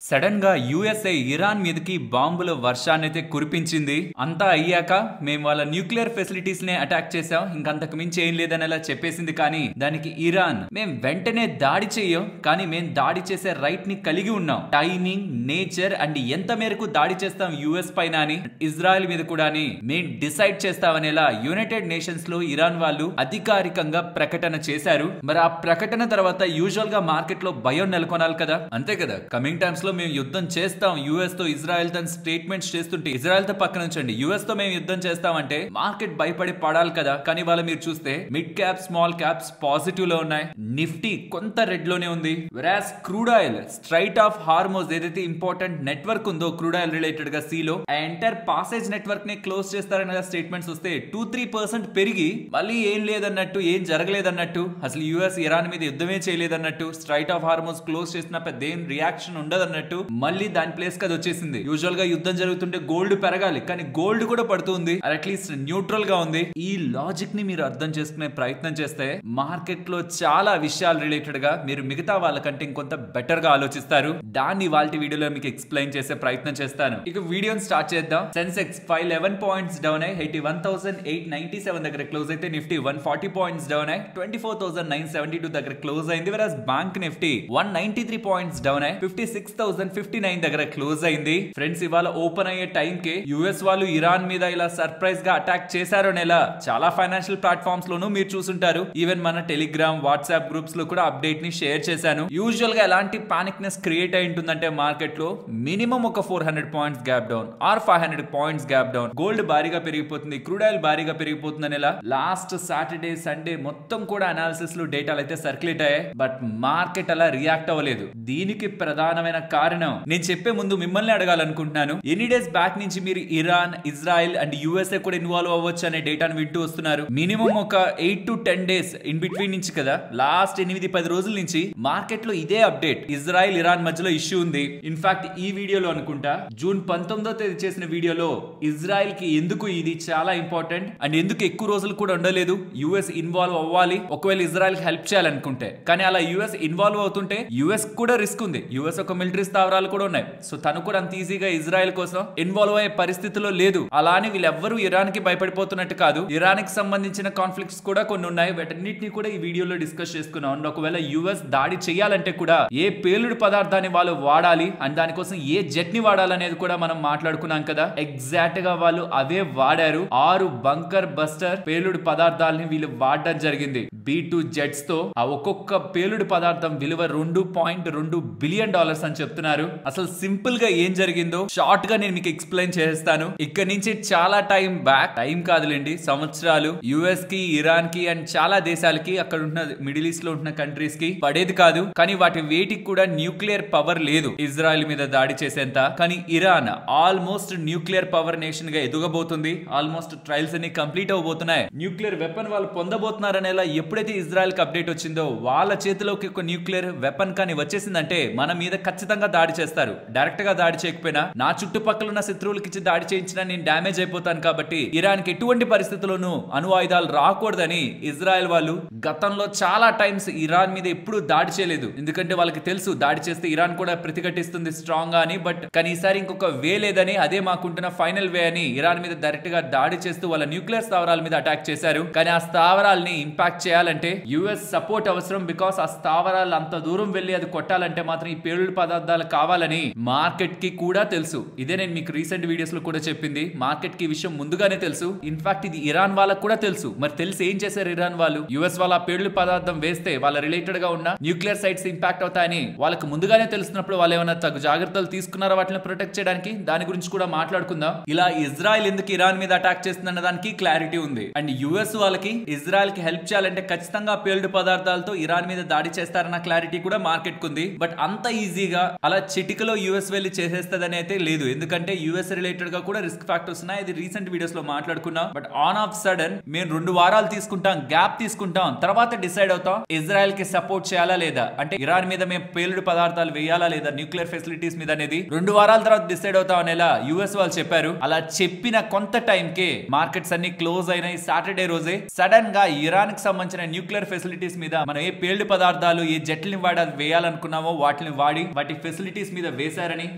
Sudden గా USA Iran మీదకి బాంబుల వర్షాన్నైతే కురిపించింది. అంతా అయ్యాక మేము వాళ్ళ న్యూక్లియర్ ఫెసిలిటీస్ నే అటాక్ చేసాం, ఇంకంతకు మించి ఏం లేదనేలా చెప్పేసింది. కానీ దానికి ఇరాన్ మేం వెంటనే దాడి చెయ్యం, కానీ మేం దాడి చేసే రైట్ ని కలిగి ఉన్నాం. టైమింగ్, నేచర్ అండ్ ఎంత మేరకు దాడి చేస్తాం యుఎస్ పైన అని, ఇజ్రాయెల్ మీద కూడా మేం డిసైడ్ చేస్తామనేలా యునైటెడ్ నేషన్స్ లో ఇరాన్ వాళ్ళు అధికారికంగా ప్రకటన చేశారు. మరి ఆ ప్రకటన తర్వాత యూజువల్ గా మార్కెట్ లో భయం నెలకొనాలి కదా, అంతే కదా. కమింగ్ టైమ్స్ లో మేము యుద్ధం చేస్తాం యుఎస్ తో, ఇజ్రాయెల్ తన స్టేట్మెంట్స్ చేస్తుంటే ఇజ్రాయెల్ తో పక్కన ఉంచండి, యుఎస్ తో మేము యుద్ధం చేస్తామంటే మార్కెట్ భయపడి పడాలి కదా. కానీ వాళ్ళ మీరు చూస్తే mid cap, small caps positive లో ఉన్నాయి. నిఫ్టీ కొంత రెడ్ లోనే ఉంది. Whereas crude oil strait of Hormuz ఏదైతే ఇంపార్టెంట్ నెట్వర్క్ ఉందో క్రూడ్ ఆయిల్ రిలేటెడ్ గా సీలో ఆ ఎంటైర్ పాసేజ్ నెట్వర్క్ ని క్లోజ్ చేస్తారనే స్టేట్మెంట్స్ వస్తే 2-3% పెరిగి మళ్ళీ ఏం లేదన్నట్టు, ఏం జరగలేదన్నట్టు, అసలు యుఎస్ ఇరాన్ మీద యుద్ధమే చేయలేదన్నట్టు, స్ట్రైట్ ఆఫ్ హార్మోజ్ క్లోజ్ చేసిన పెద్ద ఏం రియాక్షన్ ఉండదన్నట్టు మళ్ళీ దాని ప్లేస్ కి అది వచ్చేసింది. యూజువల్ గా యుద్ధం జరుగుతుంటే గోల్డ్ పెరగాలి, కానీ గోల్డ్ కూడా పడుతుంది, అట్లీస్ట్ న్యూట్రల్ గా ఉంది. ఈ లాజిక్ ని మీరు అర్థం చేసుకునే ప్రయత్నం చేస్తే మార్కెట్ లో చాలా విషయాలు రిలేటెడ్ గా మీరు మిగతా వాళ్ళకంటే ఇంకొంత బెటర్ గా ఆలోచిస్తారు. దాన్ని వాళ్ళ వీడియోలో మీకు ఎక్స్ప్లెయిన్ చేసే ప్రయత్నం చేస్తాను. ఇక వీడియోని స్టార్ట్ చేద్దాం. సెన్సెక్స్ 511 పాయింట్స్ డౌన్ అయ్యి 81,897 దగ్గర క్లోజ్ అయితే, నిఫ్టీ 140 పాయింట్స్ డౌన్ అయ్యి 24,972 దగ్గర క్లోజ్ అయింది. వెరాస్ బ్యాంక్ నిఫ్టీ 193 పాయింట్స్ డౌన్ అయ్యి 56,059 దగ్గర క్లోజ్ అయింది. ఫ్రెండ్స్, ఇవాళ ఓపెన్ అయ్యే టైం కి యుఎస్ వాళ్ళు ఇరాన్ మీద ఇలా సర్ప్రైజ్ గా అటాక్ చేశారు నెల చాలా ఫైనాన్షియల్ ప్లాట్ఫామ్స్ లోనూ మీరు చూసుంటారు. ఈవెన్ మన టెలిగ్రామ్, వాట్సాప్ గ్రూప్స్ లో కూడా అప్డేట్ ని షేర్ చేశాను. యూజువల్ గా ఎలాంటి పానిక్నెస్ క్రియేట్ అయి ఉంటుందంటే మార్కెట్ లో మినిమం ఒక 400 points gap down are 500 points gap down. Gold భారీగా పెరిగిపోతుంది, క్రూడ్ ఆయిల్ భారీగా పెరిగిపోతుంది అనేలా లాస్ట్ సాటర్డే, సండే మొత్తం కూడా అనాలిసిస్ లో డేటాలు అయితే సర్క్యులేట్ అయ్యాయి. బట్ మార్కెట్ అలా రియాక్ట్ అవ్వలేదు. దీనికి ప్రధానమైన కారణం నేను చెప్పే ముందు మిమ్మల్ని అడగాలనుకుంటున్నాను. ఎన్ని డేస్ బ్యాక్ నుంచి మీరు ఇరాన్, ఇజ్రాయెల్ అండ్ యుఎస్ఏ కూడా ఇన్వాల్వ్ అవ్వచ్చు అనే డేటాను వింటూ వస్తున్నారు. మినిమం ఒక 8 to 10 డేస్ ఇన్ బిట్వీన్ నుంచి కదా, లాస్ట్ 8-10 రోజుల నుంచి మార్కెట్ లో ఇదే అప్డేట్. ఇజ్రాయెల్, ఇరాన్ మధ్యలో ఇష్యూ ఉంది. ఇన్ఫాక్ట్ ఈ వీడియోలో అనుకుంటా జూన్ 19వ తేదీ చేసిన వీడియోలో ఇజ్రాయెల్ కి ఎందుకు ఇది చాలా ఇంపార్టెంట్ అండ్ ఎందుకు ఎక్కువ రోజులు కూడా ఉండలేదు యుఎస్ ఇన్వాల్వ్ అవ్వాలి ఒకవేళ ఇజ్రాయెల్ కి హెల్ప్ చేయాలనుకుంటే. కానీ అలా యుఎస్ ఇన్వాల్వ్ అవుతుంటే యుఎస్ కూడా రిస్క్ ఉంది. యుఎస్ ఒక మిలిటరీ స్థావరాలు కూడా ఉన్నాయి. సో తను కూడా అంత ఈజీగా ఇజ్రాయెల్ కోసం ఇన్వాల్వ్ అయ్యే పరిస్థితిలో లేదు. అలానే వీళ్ళెవ్వరూ ఇరాన్ కి భయపడిపోతున్నట్టు కాదు. ఇరాన్ కి సంబంధించిన కాన్ఫ్లిక్ట్స్ కూడా కొన్ని ఉన్నాయి. వీటన్నిటిని కూడా ఈ వీడియోలో డిస్కస్ చేసుకున్నాం. అండ్ ఒకవేళ యుఎస్ దాడి చేయాలంటే కూడా ఏ పేలుడు పదార్థాన్ని వాళ్ళు వాడాలి అండ్ దానికోసం ఏ జెట్ ని వాడాలనేది కూడా మనం మాట్లాడుకున్నాం కదా. ఎగ్జాక్ట్ గా వాళ్ళు అవే వాడారు. 6 బంకర్ బస్టర్ పేలుడు పదార్థాలని వీళ్ళు వాడడం జరిగింది. B2 జెట్స్ తో ఆ ఒక్కొక్క పేలుడు పదార్థం విలువ $2.2 బిలియన్ అని చెప్తున్నారు. అసలు సింపుల్ గా ఏం జరిగిందో షార్ట్ గా నేను మీకు ఎక్స్ప్లెయిన్ చేస్తాను. ఇక్కడ నుంచి చాలా టైం బ్యాక్, టైం కాదులేండి సంవత్సరాలు, యుఎస్ కి, ఇరాన్ కి అండ్ చాలా దేశాలకి, అక్కడ ఉన్న మిడిల్ ఈస్ట్ లో ఉన్న కంట్రీస్ కి పడేది కాదు. కానీ వాటి వేటికి కూడా న్యూక్లియర్ పవర్ లేదు ఇజ్రాయెల్ మీద దాడి చేసేంత. కానీ Iran almost nuclear power nation గా ఎదుగబోతుంది. ఆల్మోస్ట్ ట్రయల్స్ అన్ని కంప్లీట్ అవబోతున్నాయి. న్యూక్లియర్ వెపన్ వాళ్ళు పొందబోతున్నారనేలా ఎప్పుడైతే ఇజ్రాయెల్ కి అప్డేట్ వచ్చిందో, వాళ్ళ చేతిలోకి ఒక న్యూక్లియర్ వెపన్ కానీ వచ్చేసిందంటే మన మీద ఖచ్చితంగా దాడి చేస్తారు. డైరెక్ట్ గా దాడి చేయకపోయినా నా చుట్టుపక్కల ఉన్న శత్రువులకి ఇచ్చి దాడి చేయించినా నేను డ్యామేజ్ అయిపోతాను. కాబట్టి ఇరాన్ కి ఎటువంటి పరిస్థితుల్లోనూ అణు ఆయుధాలు రాకూడదని ఇజ్రాయెల్ వాళ్ళు గతంలో చాలా టైమ్స్ ఇరాన్ మీద ఎప్పుడు దాడి చేయలేదు. ఎందుకంటే వాళ్ళకి తెలుసు దాడి చేస్తే ఇరాన్ కూడా ప్రతిఘటిస్తుంది స్ట్రాంగ్ గా అని. బట్ కానీ ఈసారి ఇంకొక వే లేదని, అదే మాకుంటున్న ఫైనల్ వే అని ఇరాన్ మీద డైరెక్ట్ గా దాడి చేస్తూ వాళ్ళ న్యూక్లియర్ స్థావరాల మీద అటాక్ చేశారు. కానీ ఆ స్థావరాలని ఇంపాక్ట్ చేయాలంటే యుఎస్ సపోర్ట్ అవసరం. బికాస్ ఆ స్థావరాలు అంత దూరం వెళ్లి అది కొట్టాలంటే మాత్రం ఈ పేలుడు పదార్థాలు కావాలని మార్కెట్ కి కూడా తెలుసు. ఇదే నేను మీకు రీసెంట్ వీడియోస్ లో కూడా చెప్పింది. మార్కెట్ కి విషయం ముందుగానే తెలుసు. ఇన్ఫాక్ట్ ఇది ఇరాన్ వాళ్ళకు కూడా తెలుసు. మరి తెలిసి ఏం చేశారు ఇరాన్ వాళ్ళు? యుఎస్ వాళ్ళ పేలుడు పదార్థం వేస్తే వాళ్ళ రిలేటెడ్ గా ఉన్న న్యూక్లియర్ సైట్స్ ఇంపాక్ట్ అవుతాయని వాళ్ళకి ముందుగానే తెలుస్తున్నప్పుడు వాళ్ళు ఏమైనా తగు జాగ్రత్తలు తీసుకున్నారా వాటిని ప్రొటెక్ట్ చేయడానికి? దాని గురించి కూడా మాట్లాడుకుందాం. ఇలా ఇజ్రాయెల్ ఎందుకు ఇరాన్ మీద అటాక్ చేస్తుందన్న దానికి క్లారిటీ ఉంది. అండ్ యుఎస్ వాళ్ళకి ఇజ్రాయెల్ కి హెల్ప్ చేయాలంటే ఖచ్చితంగా పేలుడు పదార్థాలతో ఇరాన్ మీద దాడి చేస్తారన్న క్లారిటీ కూడా మార్కెట్ కు ఉంది. బట్ అంత ఈజీగా అలా చిటికలో యుఎస్ వెళ్ళి చేసేస్తదని అయితే లేదు. ఎందుకంటే యుఎస్ రిలేటెడ్ గా కూడా రిస్క్ ఫ్యాక్టర్స్ ఉన్నాయి. ఇది రీసెంట్ వీడియోస్ లో మాట్లాడుకున్నాం. బట్ ఆన్ ఆఫ్ సడన్ మేము 2 వారాలు తీసుకుంటాం, గ్యాప్ తీసుకుంటాం, తర్వాత డిసైడ్ అవుతాం ఇజ్రాయెల్ కి సపోర్ట్ చేయాలా లేదా, అంటే ఇరాన్ మీద మేము పేలుడు పదార్థాలు వేయాలా లేదా, న్యూక్లియర్ ఫెసిలిటీస్ మీద అనేది 2 వారాల తర్వాత డిసైడ్ అవుతాం అనేలా యుఎస్ వాళ్ళు చెప్పారు. అలా చెప్పిన కొంత టైం కే మార్కెట్స్ అన్ని క్లోజ్ అయినాయి. సాటర్డే రోజే సడన్ గా ఇరాన్ కి సంబంధించిన న్యూక్లియర్ ఫెసిలిటీస్ మీద మనం ఏ పేలుడు పదార్థాలు, ఏ జెట్లని వాడాలి వేయాలనుకున్నామో వాటిని వాడి వాటి ఫెసిలిటీస్ మీద వేశారని,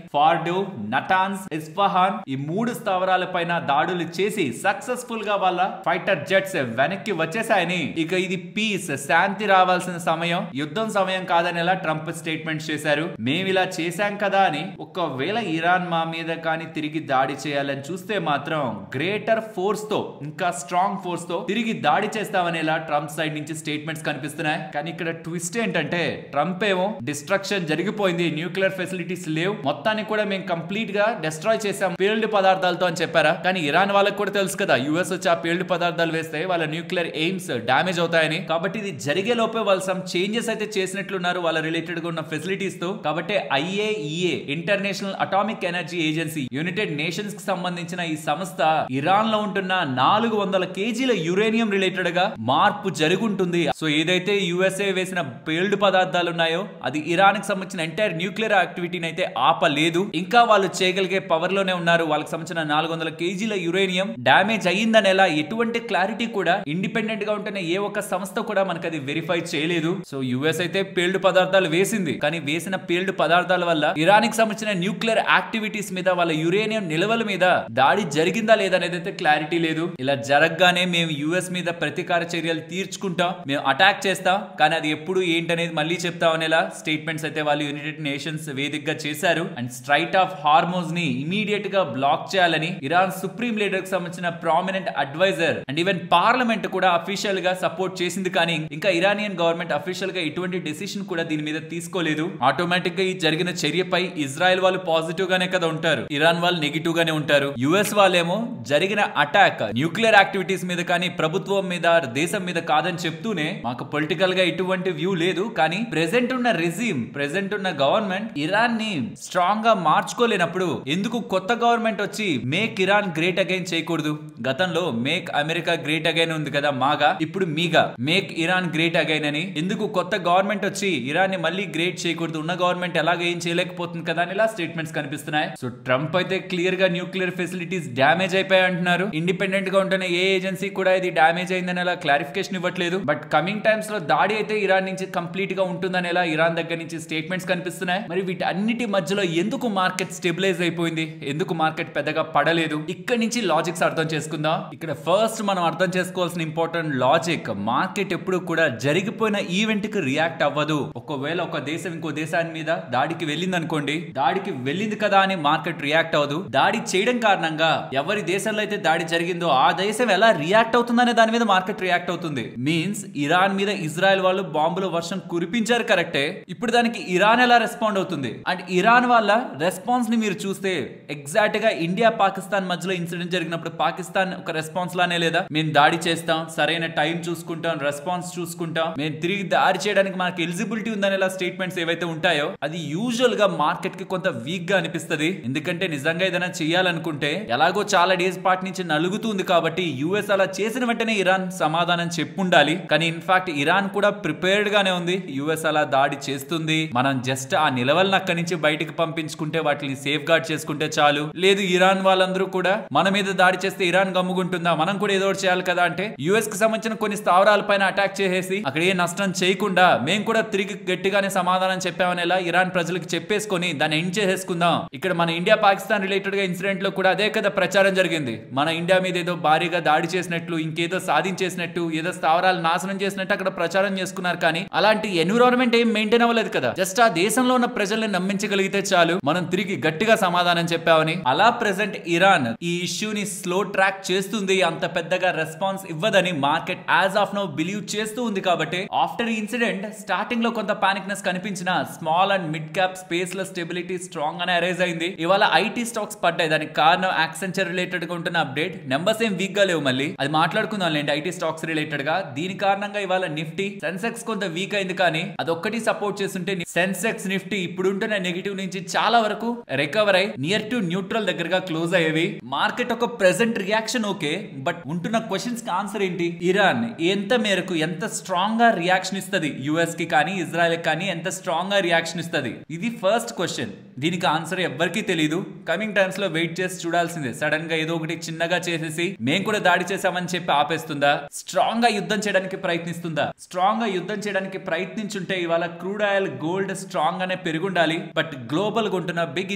ఫార్డో, నటాన్స్, ఇస్ఫహాన్ ఈ 3 స్థావరాలపైన దాడులు చేసి సక్సెస్ఫుల్ గా వాళ్ళ ఫైటర్ జెట్స్ వెనక్కి వచ్చేసాయని, ఇక ఇది పీస్ శాంతి రావాల్సిన సమయం, యుద్ధం సమయం కాదని ఎలా ట్రంప్ స్టేట్మెంట్ చేశారు. మేము ఇలా చేశాం కదా అని ఒకవేళ ఇరాన్ మా మీద కానీ తిరిగి దాడి చేయాలని చూస్తే మాత్రం గ్రేటర్ ఫోర్స్ తో, ఇంకా స్ట్రాంగ్ ఫోర్స్ తో తిరిగి దాడి చేస్తామనేలా ట్రంప్ సైడ్ నుంచి స్టేట్మెంట్స్ కనిపిస్తున్నాయి. కానీ ఇక్కడ ట్విస్ట్ ఏంటంటే ట్రంప్ ఏమో డిస్ట్రక్షన్ జరిగిపోయింది, న్యూక్లియర్ ఫెసిలిటీస్ లేవు, మొత్తాన్ని కూడా మేము కంప్లీట్ గా డిస్ట్రాయ్ చేసాం పేల్డ్ పదార్థాలతో అని చెప్పారా. కానీ ఇరాన్ వాళ్ళకి కూడా తెలుసు కదా, యుఎస్ వచ్చి ఆ పేల్డ్ పదార్థాలు వేస్తే వాళ్ళ న్యూక్లియర్ ఎయిమ్స్ డామేజ్ అవుతాయని. కాబట్టి ఇది జరిగే లోపే వాళ్ళు సమ్ చేంజెస్ అయితే చేసినట్లున్నారు వాళ్ళ రిలేటెడ్ గా ఉన్న ఫెసిలిటీస్ తో. కాబట్టి IAEA international atomic energy agency, United nations కి సంబంధించిన ఈ సంస్థ ఇరాన్ లో ఉంటున్న 400 కేజీల యురేనియం రిలేటెడ్ గా మార్పు జరుగుంటుంది. సో ఏదైతే యుఎస్ఏ వేసిన పేల్డ్ పదార్థాలు ఉన్నాయో అది ఇరాన్ కి సంబంధించిన ఎంటైర్ న్యూక్లియర్ యాక్టివిటీని అయితే ఆపలేదు, ఇంకా వాళ్ళు చేయగలిగే పవర్ లోనే ఉన్నారు. వాళ్ళకి సంబంధించిన 400 కేజీల యురేనియం డ్యామేజ్ అయ్యిందనేలా ఎటువంటి క్లారిటీ కూడా ఇండిపెండెంట్ గా ఉంటున్న ఏ ఒక్క సంస్థ కూడా మనకు అది వెరిఫై చేయలేదు. సో యుఎస్ అయితే పేల్డ్ పదార్థాలు వేసింది, కానీ వేసిన పేల్డ్ పదార్థాల వల్ల ఇరాన్ కి సంబంధించిన న్యూక్లియర్ యాక్టివిటీస్ మీద, వాళ్ళ యురేనియం నిల్వల మీద దాడి జరిగిందా లేదా అనేది అయితే క్లారిటీ లేదు. ఇలా జరగగానే మేము యుఎస్ మీద ప్రతీకార చర్యలు తీర్చుకుంటాం, మేము అటాక్ చేస్తాం, కానీ అది ఎప్పుడు ఏంటనేది మళ్ళీ చెప్తాం అనేలా స్టేట్మెంట్స్ అయితే వాళ్ళు యునైటెడ్ నేషన్స్ వేదికగా చేశారు. అండ్ స్ట్రైట్ ఆఫ్ హార్మోజ్ ని ఇమీడియట్ గా బ్లాక్ చేయాలని ఇరాన్ సుప్రీం లీడర్ కి సంబంధించిన prominent adviser and even parliament కూడా అఫీషియల్ గా సపోర్ట్ చేసింది. కానీ ఇంకా ఇరానియన్ గవర్నమెంట్ అఫీషియల్ గా ఎటువంటి డెసిషన్ కూడా దీని మీద తీసుకోలేదు. ఆటోమేటిక్ గా ఈ జరిగిన చర్యపై ఇజ్రాయెల్ వాళ్ళు పాజిటివ్ గానే కదా ఉంటారు, ఇరాన్ వాళ్ళు నెగిటివ్ గానే ఉంటారు. యుఎస్ వాళ్ళేమో జరిగిన అటాక్ న్యూక్లియర్ యాక్టివిటీస్ మీద కానీ ప్రభుత్వం మీద, దేశం మీద కాదని చెప్తూనే మాకు పొలిటికల్ గా ఎటువంటి వ్యూ లేదు, కానీ ప్రెసెంట్ ఉన్న రెజిమ్, ప్రెసెంట్ ఉన్న గవర్నమెంట్ ఇరాన్ ని స్ట్రాంగ్ గా మార్చుకోలేనప్పుడు ఎందుకు కొత్త గవర్నమెంట్ వచ్చి మేక్ ఇరాన్ గ్రేట్ అగైన్ చేయకూడదు? గతంలో మేక్ అమెరికా గ్రేట్ అగైన్ ఉంది కదా మాగా, ఇప్పుడు మీగా మేక్ ఇరాన్ గ్రేట్ అగైన్ అని ఎందుకు కొత్త గవర్నమెంట్ వచ్చి ఇరాన్ ని మళ్ళీ గ్రేట్ చేయకూడదు? ఉన్న గవర్నమెంట్ ఎలాగ ఏం చేయలేకపోతుంది కదా అని ఇలా స్టేట్మెంట్స్ కనిపిస్తున్నాయి. సో ట్రంప్ అయితే క్లియర్ గా న్యూక్లియర్ ఫెసిలిటీస్ డ్యామేజ్ అయిపోయాయి అంటున్నారు. ఇండిపెండెంట్ గా ఉంటున్న ఏ ఏజెన్సీ కూడా ఇది డ్యామేజ్ అయిందని అలా క్లారిఫికేషన్ ఇవ్వట్లేదు. బట్ కమింగ్ టైమ్స్ లో దాడి అయితే ఇరాన్ నుంచి కంప్లీట్ గా ఉంటుందని ఇలా ఇరాన్ దగ్గర నుంచి స్టేట్మెంట్స్ కనిపిస్తున్నాయి. మరి వీటన్నిటి మధ్యలో ఎందుకు మార్కెట్ స్టెబిలైజ్ అయిపోయింది, ఎందుకు మార్కెట్ పెద్దగా పడలేదు? ఇక్కడ నుంచి లాజిక్స్ అర్థం చేసుకుందాం. ఇక్కడ ఫస్ట్ మనం అర్థం చేసుకోవాల్సిన ఇంపార్టెంట్ లాజిక్, మార్కెట్ ఎప్పుడు కూడా జరిగిపోయిన ఈవెంట్ కి రియాక్ట్ అవ్వదు. ఒకవేళ ఒక దేశం ఇంకో దేశాన్ని మీద దాడికి వెళ్ళింది అనుకోండి, దాడికి వెళ్ళింది కదా అని మార్కెట్ రియాక్ట్ అవ్వదు. దాడి చేయడం కారణంగా ఎవరి దేశంలో అయితే దాడి జరిగిందో ఆ దేశం ఎలా రియాక్ట్ అవుతుందనే దాని మీద మార్కెట్ రియాక్ట్ అవుతుంది. మీన్స్ ఇరాన్ మీద ఇజ్రాయెల్ వాళ్ళు బాంబుల వర్షం కురిపించారు కరెక్టే, ఇప్పుడు దానికి ఇరాన్ ఎలా రెస్పాండ్ అవుతుంది? అండ్ ఇరాన్ వాళ్ళ రెస్పాన్స్ ని మీరు చూస్తే ఎగ్జాక్ట్ గా ఇండియా పాకిస్తాన్ మధ్యలో ఇన్సిడెంట్ జరిగినప్పుడు పాకిస్తాన్ ఒక రెస్పాన్స్ లానే లేదా, మేము దాడి చేస్తాం, సరైన టైం చూసుకుంటాం, రెస్పాన్స్ చూసుకుంటాం, మేము తిరిగి దాడి చేయడానికి మనకు ఎలిజిబిలిటీ ఉందనేలా స్టేట్మెంట్స్ ఏవైతే ఉంటాయో అది యూజువల్ గా మార్కెట్ కి కొంత వీక్ గా అనిపిస్తుంది. ఎందుకంటే నిజంగా ఏదైనా చేయాలనుకుంటే ఎలాగో చాలా డేస్ పార్ట్ నుంచి నలుగుతుంది కాబట్టి యుఎస్ అలా చేసిన వెంటనే ఇరాన్ సమాధానం చెప్పుండాలి. కానీ ఇన్ఫాక్ట్ ఇరాన్ కూడా ప్రిపేర్డ్ గానే ఉంది, యుఎస్ అలా దాడి చేస్తుంది, మనం జస్ట్ ఆ నిలవలను అక్కడి నుంచి బయటకు పంపించుకుంటే వాటిని సేఫ్ గార్డ్ చేసుకుంటే చాలు. లేదు ఇరాన్ వాళ్ళందరూ కూడా మన మీద దాడి చేస్తే ఇరాన్ గమ్ముకుంటుందా, మనం కూడా ఏదో ఒకటి చేయాలి కదా అంటే యుఎస్ కి సంబంధించిన కొన్ని స్థావరాల పైన అటాక్ చేసేసి అక్కడ ఏ నష్టం చేయకుండా మేము కూడా తిరిగి గట్టిగానే సమాధానం చెప్పామనేలా ఇరాన్ ప్రజలకు చెప్పేసుకొని దాన్ని ఎండ్ చేసేసుకుందాం. ఇక్కడ మన ఇండియా పాకిస్తాన్ రిలేటెడ్ గా ఇన్సిడెంట్ లో కూడా అదే కదా ప్రచారం జరిగింది, మన ఇండియా మీద ఏదో భారీగా దాడి చేసినట్లు, ఇంకేదో సాధించేసినట్టు, ఏదో స్థావరాలు నాశనం చేసినట్టు అక్కడ ప్రచారం చేసుకున్నారు. కానీ అలాంటి ఎన్విరాన్మెంట్ ఏం మెయింటైన్ అవ్వలేదు కదా, జస్ట్ ఆ దేశంలో ఉన్న ప్రజల్ని నమ్మించగలిగితే చాలు మనం తిరిగి గట్టిగా సమాధానం చెప్పామని. అలా ప్రెసెంట్ ఇరాన్ ఈ ఇష్యూని స్లో ట్రాక్ చేస్తుంది, అంత పెద్దగా రెస్పాన్స్ ఇవ్వదని market as of now believe చేస్తూ ఉంది. కాబట్టి ఆఫ్టర్ ఇన్సిడెంట్ స్టార్టింగ్ లో కొంత పానిక్నెస్ కనిపించిన small and mid cap space లో స్టెబిలిటీ స్ట్రాంగ్ గానే అరైజ్ అయింది. ఇవాళ ఐటీ స్టాక్స్ పడ్డాయి, దానికి కారణం యాక్సెంచర్ రిలేటెడ్ గా ఉంటున్న అప్డేట్. నెంబర్స్ ఏం వీక్ గా లేవు, మళ్ళీ అది మాట్లాడుకుందాం లేండి ఐటీ స్టాక్స్ రిలేటెడ్ గా. దీని కారణంగా ఇవాళ నిఫ్టీ సెన్సెక్స్ కొంత వీక్ అయింది, కానీ అదొక్కటి సపోర్ట్ చేస్తుంటే సెన్సెక్స్ నిఫ్టీ ఇప్పుడుంటున్న నెగిటివ్ నుంచి చాలా వరకు రికవర్ అయి నియర్ టు న్యూట్రల్ దగ్గరగా క్లోజ్ అయ్యేవి. మార్కెట్ ఒక ప్రెసెంట్ రియాక్షన్ ఓకే, బట్ ఉంటున్న క్వశ్చన్స్ కి ఆన్సర్ ఏంటి? ఇరాన్ ఎంత మేరకు ఎంత స్ట్రాంగ్ గా రియాక్షన్ ఇస్తుంది యుఎస్ కి కానీ ఇజ్రాయెల్ కానీ, ఎంత స్ట్రాంగ్ గా రియాక్షన్ ఇస్తుంది? ఇది ఫస్ట్ క్వశ్చన్. దీనికి ఆన్సర్ ఎవ్వరికీ తెలియదు. కమింగ్ టైమ్స్ లో వెయిట్ చేసి చూడాల్సిందే. సడన్ గా ఏదో ఒకటి చిన్నగా చేసేసి మేము కూడా దాడి చేసామని చెప్పి ఆపేస్తుందా? స్ట్రాంగ్ గా యుద్ధం చేయడానికి ప్రయత్నిస్తుందా? స్ట్రాంగ్ గా యుద్ధం చేయడానికి ప్రయత్నించుంటే ఇవాళ క్రూడ్ ఆయిల్, గోల్డ్ స్ట్రాంగ్ గానే పెరుగుండాలి. బట్ గ్లోబల్ గా ఉంటున్న బిగ్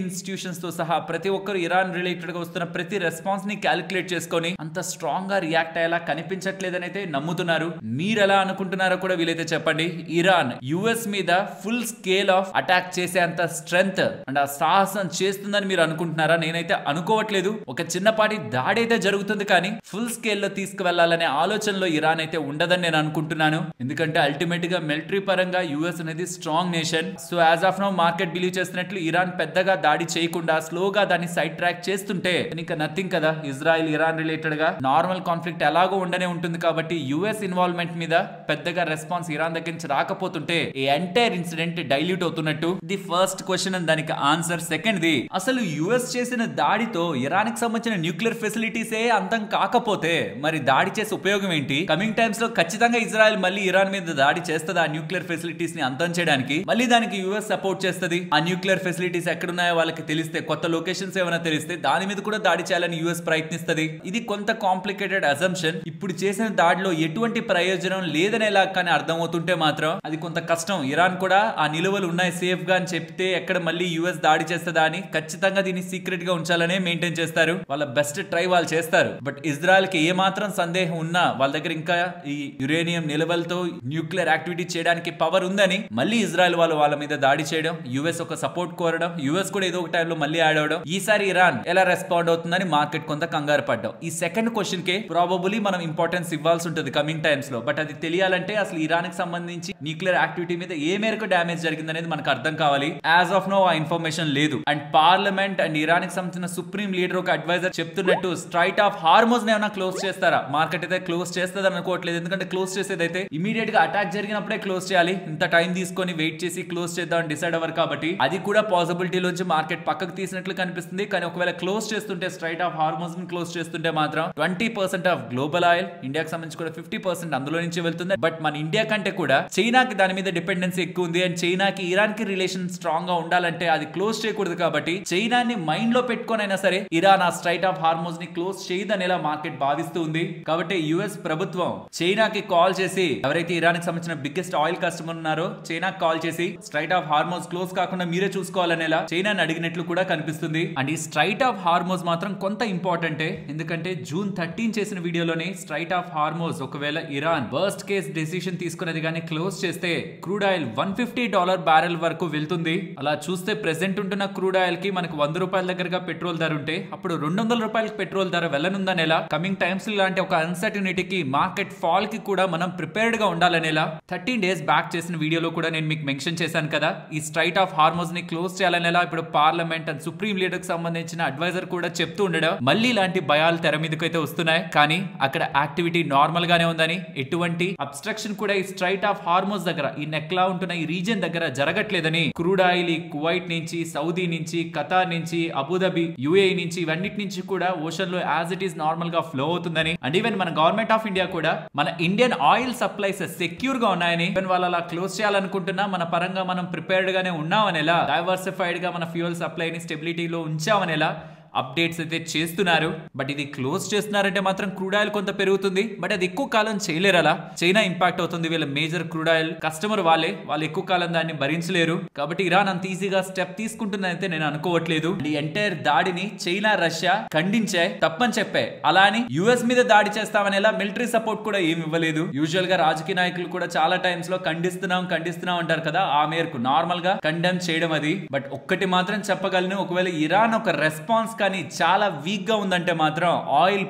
ఇన్స్టిట్యూషన్స్ తో సహా ప్రతి ఒక్కరు ఇరాన్ రిలేటెడ్ గా వస్తున్న ప్రతి రెస్పాన్స్ ని క్యాలిక్యులేట్ చేసుకొని అంత స్ట్రాంగ్ గా రియాక్ట్ అయ్యేలా కనిపించట్లేదని అయితే నమ్ముతున్నారు. మీరు ఎలా అనుకుంటున్నారో కూడా వీలైతే చెప్పండి. ఇరాన్ యుఎస్ మీద ఫుల్ స్కేల్ ఆఫ్ అటాక్ చేసే అంత స్ట్రెంగ్త్ అండ్ ఆ సాహసం చేస్తుందని మీరు అనుకుంటున్నారా? నేనైతే అనుకోవట్లేదు. ఒక చిన్నపాటి దాడి అయితే జరుగుతుంది, కానీ ఫుల్ స్కేల్ లో తీసుకువెళ్లాలనే ఆలోచనలో ఇరాన్ అయితే ఉండదని నేను అనుకుంటున్నాను. ఎందుకంటే అల్టిమేట్ గా మిలిటరీ పరంగా యుఎస్ అనేది strong nation. So as of now market believe చేస్తున్నట్లు ఇరాన్ పెద్దగా దాడి చేయకుండా స్లోగా దాన్ని సైడ్ ట్రాక్ చేస్తుంటే ఇంకా నథింగ్ కదా. ఇజ్రాయెల్ ఇరాన్ రిలేటెడ్ గా నార్మల్ కాన్ఫ్లిక్ట్ ఎలాగో ఉండనే ఉంటుంది కాబట్టి యుఎస్ ఇన్వాల్వ్మెంట్ మీద పెద్దగా రెస్పాన్స్ ఇరాన్ దగ్గర నుంచి రాకపోతుంటే ఈ ఎంటైర్ ఇన్సిడెంట్ డైల్యూట్ అవుతున్నట్టు. ది ఫస్ట్ క్వశ్చన్ అండ్ దానికి ఆన్సర్. సెకండ్ ది, అసలు యుఎస్ చేసిన దాడితో ఇరాన్ కి సంబంధించిన న్యూక్లియర్ ఫెసిలిటీసే అంతం కాకపోతే మరి దాడి చేసే ఉపయోగం ఏంటి? కమింగ్ టైమ్స్ లో ఖచ్చితంగా ఇజ్రాయెల్ మళ్ళీ ఇరాన్ మీద దాడి చేస్తుంది ఆ న్యూక్లియర్ ఫెసిలిటీస్ ని అంతం చేయడానికి. మళ్ళీ దానికి యుఎస్ సపోర్ట్ చేస్తుంది. ఆ న్యూక్లియర్ ఫెసిలిటీస్ ఎక్కడున్నాయో వాళ్ళకి తెలిస్తే, కొత్త లొకేషన్స్ ఏమైనా తెలిస్తే దాని మీద కూడా దాడి చేయాలని యుఎస్ ప్రయత్నిస్తుంది. ఇది కొంత కాంప్లికేటెడ్ అజంప్షన్. ఇప్పుడు చేసిన దాడిలో ఎటువంటి ప్రయోజనం లేదనేలా కానీ అర్థమవుతుంటే మాత్రం అది కొంత కష్టం. ఇరాన్ కూడా ఆ నిలువలు ఉన్నాయి సేఫ్ గా అని చెప్తే ఎక్కడ మళ్ళీ యుఎస్ దాడి చేస్తుందా అని ఖచ్చితంగా దీన్ని సీక్రెట్ గా ఉంచాలనే మెయింటైన్ చేస్తారు. వాళ్ళ బెస్ట్ ట్రై వాళ్ళు చేస్తారు. బట్ ఇజ్రాయెల్ కి ఏ మాత్రం సందేహం ఉన్నా వాళ్ళ దగ్గర ఇంకా ఈ యురేనియం నిల్వలతో న్యూక్లియర్ యాక్టివిటీ చేయడానికి పవర్ ఉందని మళ్ళీ ఇజ్రాయెల్ వాళ్ళ మీద దాడి చేయడం, యుఎస్ ఒక సపోర్ట్ కోరడం, యుఎస్ కూడా ఏదో ఒక టైంలో మళ్ళీ యాడ్ అవడం, ఈసారి ఇరాన్ ఎలా రెస్పాండ్ అవుతుందని మార్కెట్ కొంత కంగారు పడ్డాం. ఈ సెకండ్ క్వశ్చన్ కే ప్రాబబుల్లీ మనం ఇంపార్టెన్స్ ఇవ్వాల్సి ఉంటుంది కమింగ్ టైమ్స్ లో. బట్ అది తెలియాలంటే అసలు ఇరాన్ కి సంబంధించి న్యూక్లియర్ యాక్టివిటీ మీద ఏ మేరకు డ్యామేజ్ జరిగింది అనేది మనకు అర్థం కావాలి. యాజ్ ఆఫ్ నో ఆ ఇన్ఫర్మేషన్ లేదు. అండ్ పార్లమెంట్ అండ్ ఇరాన్ కి సంబంధించిన సుప్రీం లీడర్ ఒక అడ్వైజర్ చెప్తున్నట్టు స్ట్రైట్ ఆఫ్ హార్మోజ్ ఏమైనా క్లోజ్ చేస్తారా? మార్కెట్ అయితే క్లోజ్ చేస్తుంది అనుకోవట్లేదు. ఎందుకంటే క్లోజ్ చేసేది అయితే ఇమీడియట్ గా అటాక్ జరిగినప్పుడే క్లోజ్ చేయాలి. ఇంత టైం తీసుకొని వెయిట్ చేసి క్లోజ్ చేద్దాం డిసైడ్ అవ్వరు కాబట్టి అది కూడా పాసిబిలిటీలోంచి మార్కెట్ పక్కకు తీసినట్లు కనిపిస్తుంది. కానీ ఒకవేళ క్లోజ్ చేస్తుంటే స్ట్రైట్ ఆఫ్ హార్మోజ్ క్లోజ్ చేస్తుంటే మాత్రం 20% ఆఫ్ గ్లోబల్ ఆయిల్, ఇండియాకి సంబంధించి కూడా 50% అందులో నుంచి వెళ్తుంది. బట్ మన ఇండియా కంటే కూడా చైనాకి దాని మీద డిపెండెన్సీ ఎక్కువ ఉంది. అండ్ చైనాకి ఇరాన్ కి రిలేషన్ స్ట్రాంగ్ గా ఉండాలంటే అది క్లోజ్ చేయకూడదు. కాబట్టి చైనాని మైండ్ లో పెట్టుకొని అయినా సరే ఇరాన్ ఆ స్ట్రైట్ ఆఫ్ హార్మోజ్ ని క్లోజ్ చేయదనేలా మార్కెట్ భావిస్తూ ఉంది. కాబట్టి యుఎస్ ప్రభుత్వం చైనాకి కాల్ చేసి, ఎవరైతే ఇరాన్ కి సంబంధించిన బిగ్గెస్ట్ ఆయిల్ కస్టమర్ ఉన్నారో చైనాకి కాల్ చేసి స్ట్రైట్ ఆఫ్ హార్మోజ్ క్లోజ్ కాకుండా మీరే చూసుకోవాలనేలా చైనాని అడిగినట్లు కూడా కనిపిస్తుంది. అండ్ ఈ స్ట్రైట్ ఆఫ్ హార్మోజ్ మాత్రం కొంత ఇంపార్టెంటే. ఎందుకంటే జూన్ 13 చేసిన వీడియోలోనే స్ట్రైట్ ఆఫ్ హార్మోజ్ ఒకవేళ ఇరాన్ వర్స్ట్ కేస్ డెసిషన్ తీసుకునేది కానీ క్లోజ్ చేస్తే క్రూడ్ ఆయిల్ $150 బ్యారెల్ వరకు వెళ్తుంది. అలా చూస్తే ప్రెసెంట్ ఉంటున్న క్రూడ్ ఆయిల్ కి మనకు $100 దగ్గరగా పెట్రోల్ ధర ఉంటే అప్పుడు $200 పెట్రోల్ ధర వెళ్ళనుందనేలా కమింగ్ టైమ్స్ లాంటి ఒక అన్సర్టనిటీకి మార్కెట్ ఫాల్ కి కూడా మనం ప్రిపేర్డ్ గా ఉండాలనేలా 13 డేస్ బ్యాక్ చేసిన వీడియోలో కూడా నేను మీకు మెన్షన్ చేశాను కదా. ఈ స్ట్రైట్ ఆఫ్ హార్మోజ్ ని క్లోజ్ చేయాలనేలా ఇప్పుడు పార్లమెంట్ అండ్ సుప్రీం లీడర్ కి సంబంధించిన అడ్వైజర్ కూడా చెప్తూ ఉండడం మళ్ళీ ఇలాంటి భయాలు తెర మీదకి అయితే వస్తున్నాయి. కానీ అక్కడ యాక్టివిటీ నార్మల్ గానే ఉందని, ఎటువంటి అబ్స్ట్రక్షన్ కూడా ఈ స్ట్రైట్ ఆఫ్ హార్మోజ్ దగ్గర ఈ నెక్ లా ఉంటున్న ఈ రీజియన్ దగ్గర జరగట్లేదని, క్రూడ్ ఆయిల్ ఈ కువైట్ నుంచి, సౌదీ నుంచి, ఖతార్ నుంచి, అబుదాబి, యుఏఈ నుంచి ఇవన్నిటి నుంచి కూడా ఓషన్ లో యాజ్ ఇట్ ఈస్ నార్మల్ గా ఫ్లో అవుతుందని, అండ్ ఈవెన్ మన గవర్నమెంట్ ఆఫ్ ఇండియా కూడా మన ఇండియన్ ఆయిల్ సప్లైస్ సెక్యూర్ గా ఉన్నాయని, ఈవెన్ వాళ్ళు అలా క్లోజ్ చేయాలనుకుంటున్నా మన పరంగా మనం ప్రిపేర్డ్ గానే ఉన్నామనేలా, డైవర్సిఫైడ్ గా మన ఫ్యూయల్ సప్లైని స్టెబిలిటీలో ఉంచామనేలా అప్డేట్స్ అయితే చేస్తున్నారు. బట్ ఇది క్లోజ్ చేస్తున్నారంటే మాత్రం క్రూడ్ ఆయిల్ కొంత పెరుగుతుంది. బట్ అది ఎక్కువ కాలం చేయలేరు. అలా చైనా ఇంపాక్ట్ అవుతుంది. వీళ్ళ మేజర్ క్రూడ్ ఆయిల్ కస్టమర్ వాళ్ళు ఎక్కువ కాలం దాన్ని భరించలేరు. కాబట్టి ఇరాన్ అంత ఈజీగా స్టెప్ తీసుకుంటుందైతే నేను అనుకోవట్లేదు. ఈ ఎంటైర్ దాడిని చైనా, రష్యా ఖండించాయి, తప్పని చెప్పాయి. అలా అని యుఎస్ మీద దాడి చేస్తామనేలా మిలిటరీ సపోర్ట్ కూడా ఏమి ఇవ్వలేదు. యూజువల్ గా రాజకీయ నాయకులు కూడా చాలా టైమ్స్ లో ఖండిస్తున్నాం అంటారు కదా, ఆ మేరకు నార్మల్ గా కండెమ్ చేయడం అది. బట్ ఒక్కటి మాత్రం చెప్పగలను, ఒకవేళ ఇరాన్ ఒక రెస్పాన్స్ కానీ చాలా వీక్ గా ఉందంటే మాత్రం ఆయిల్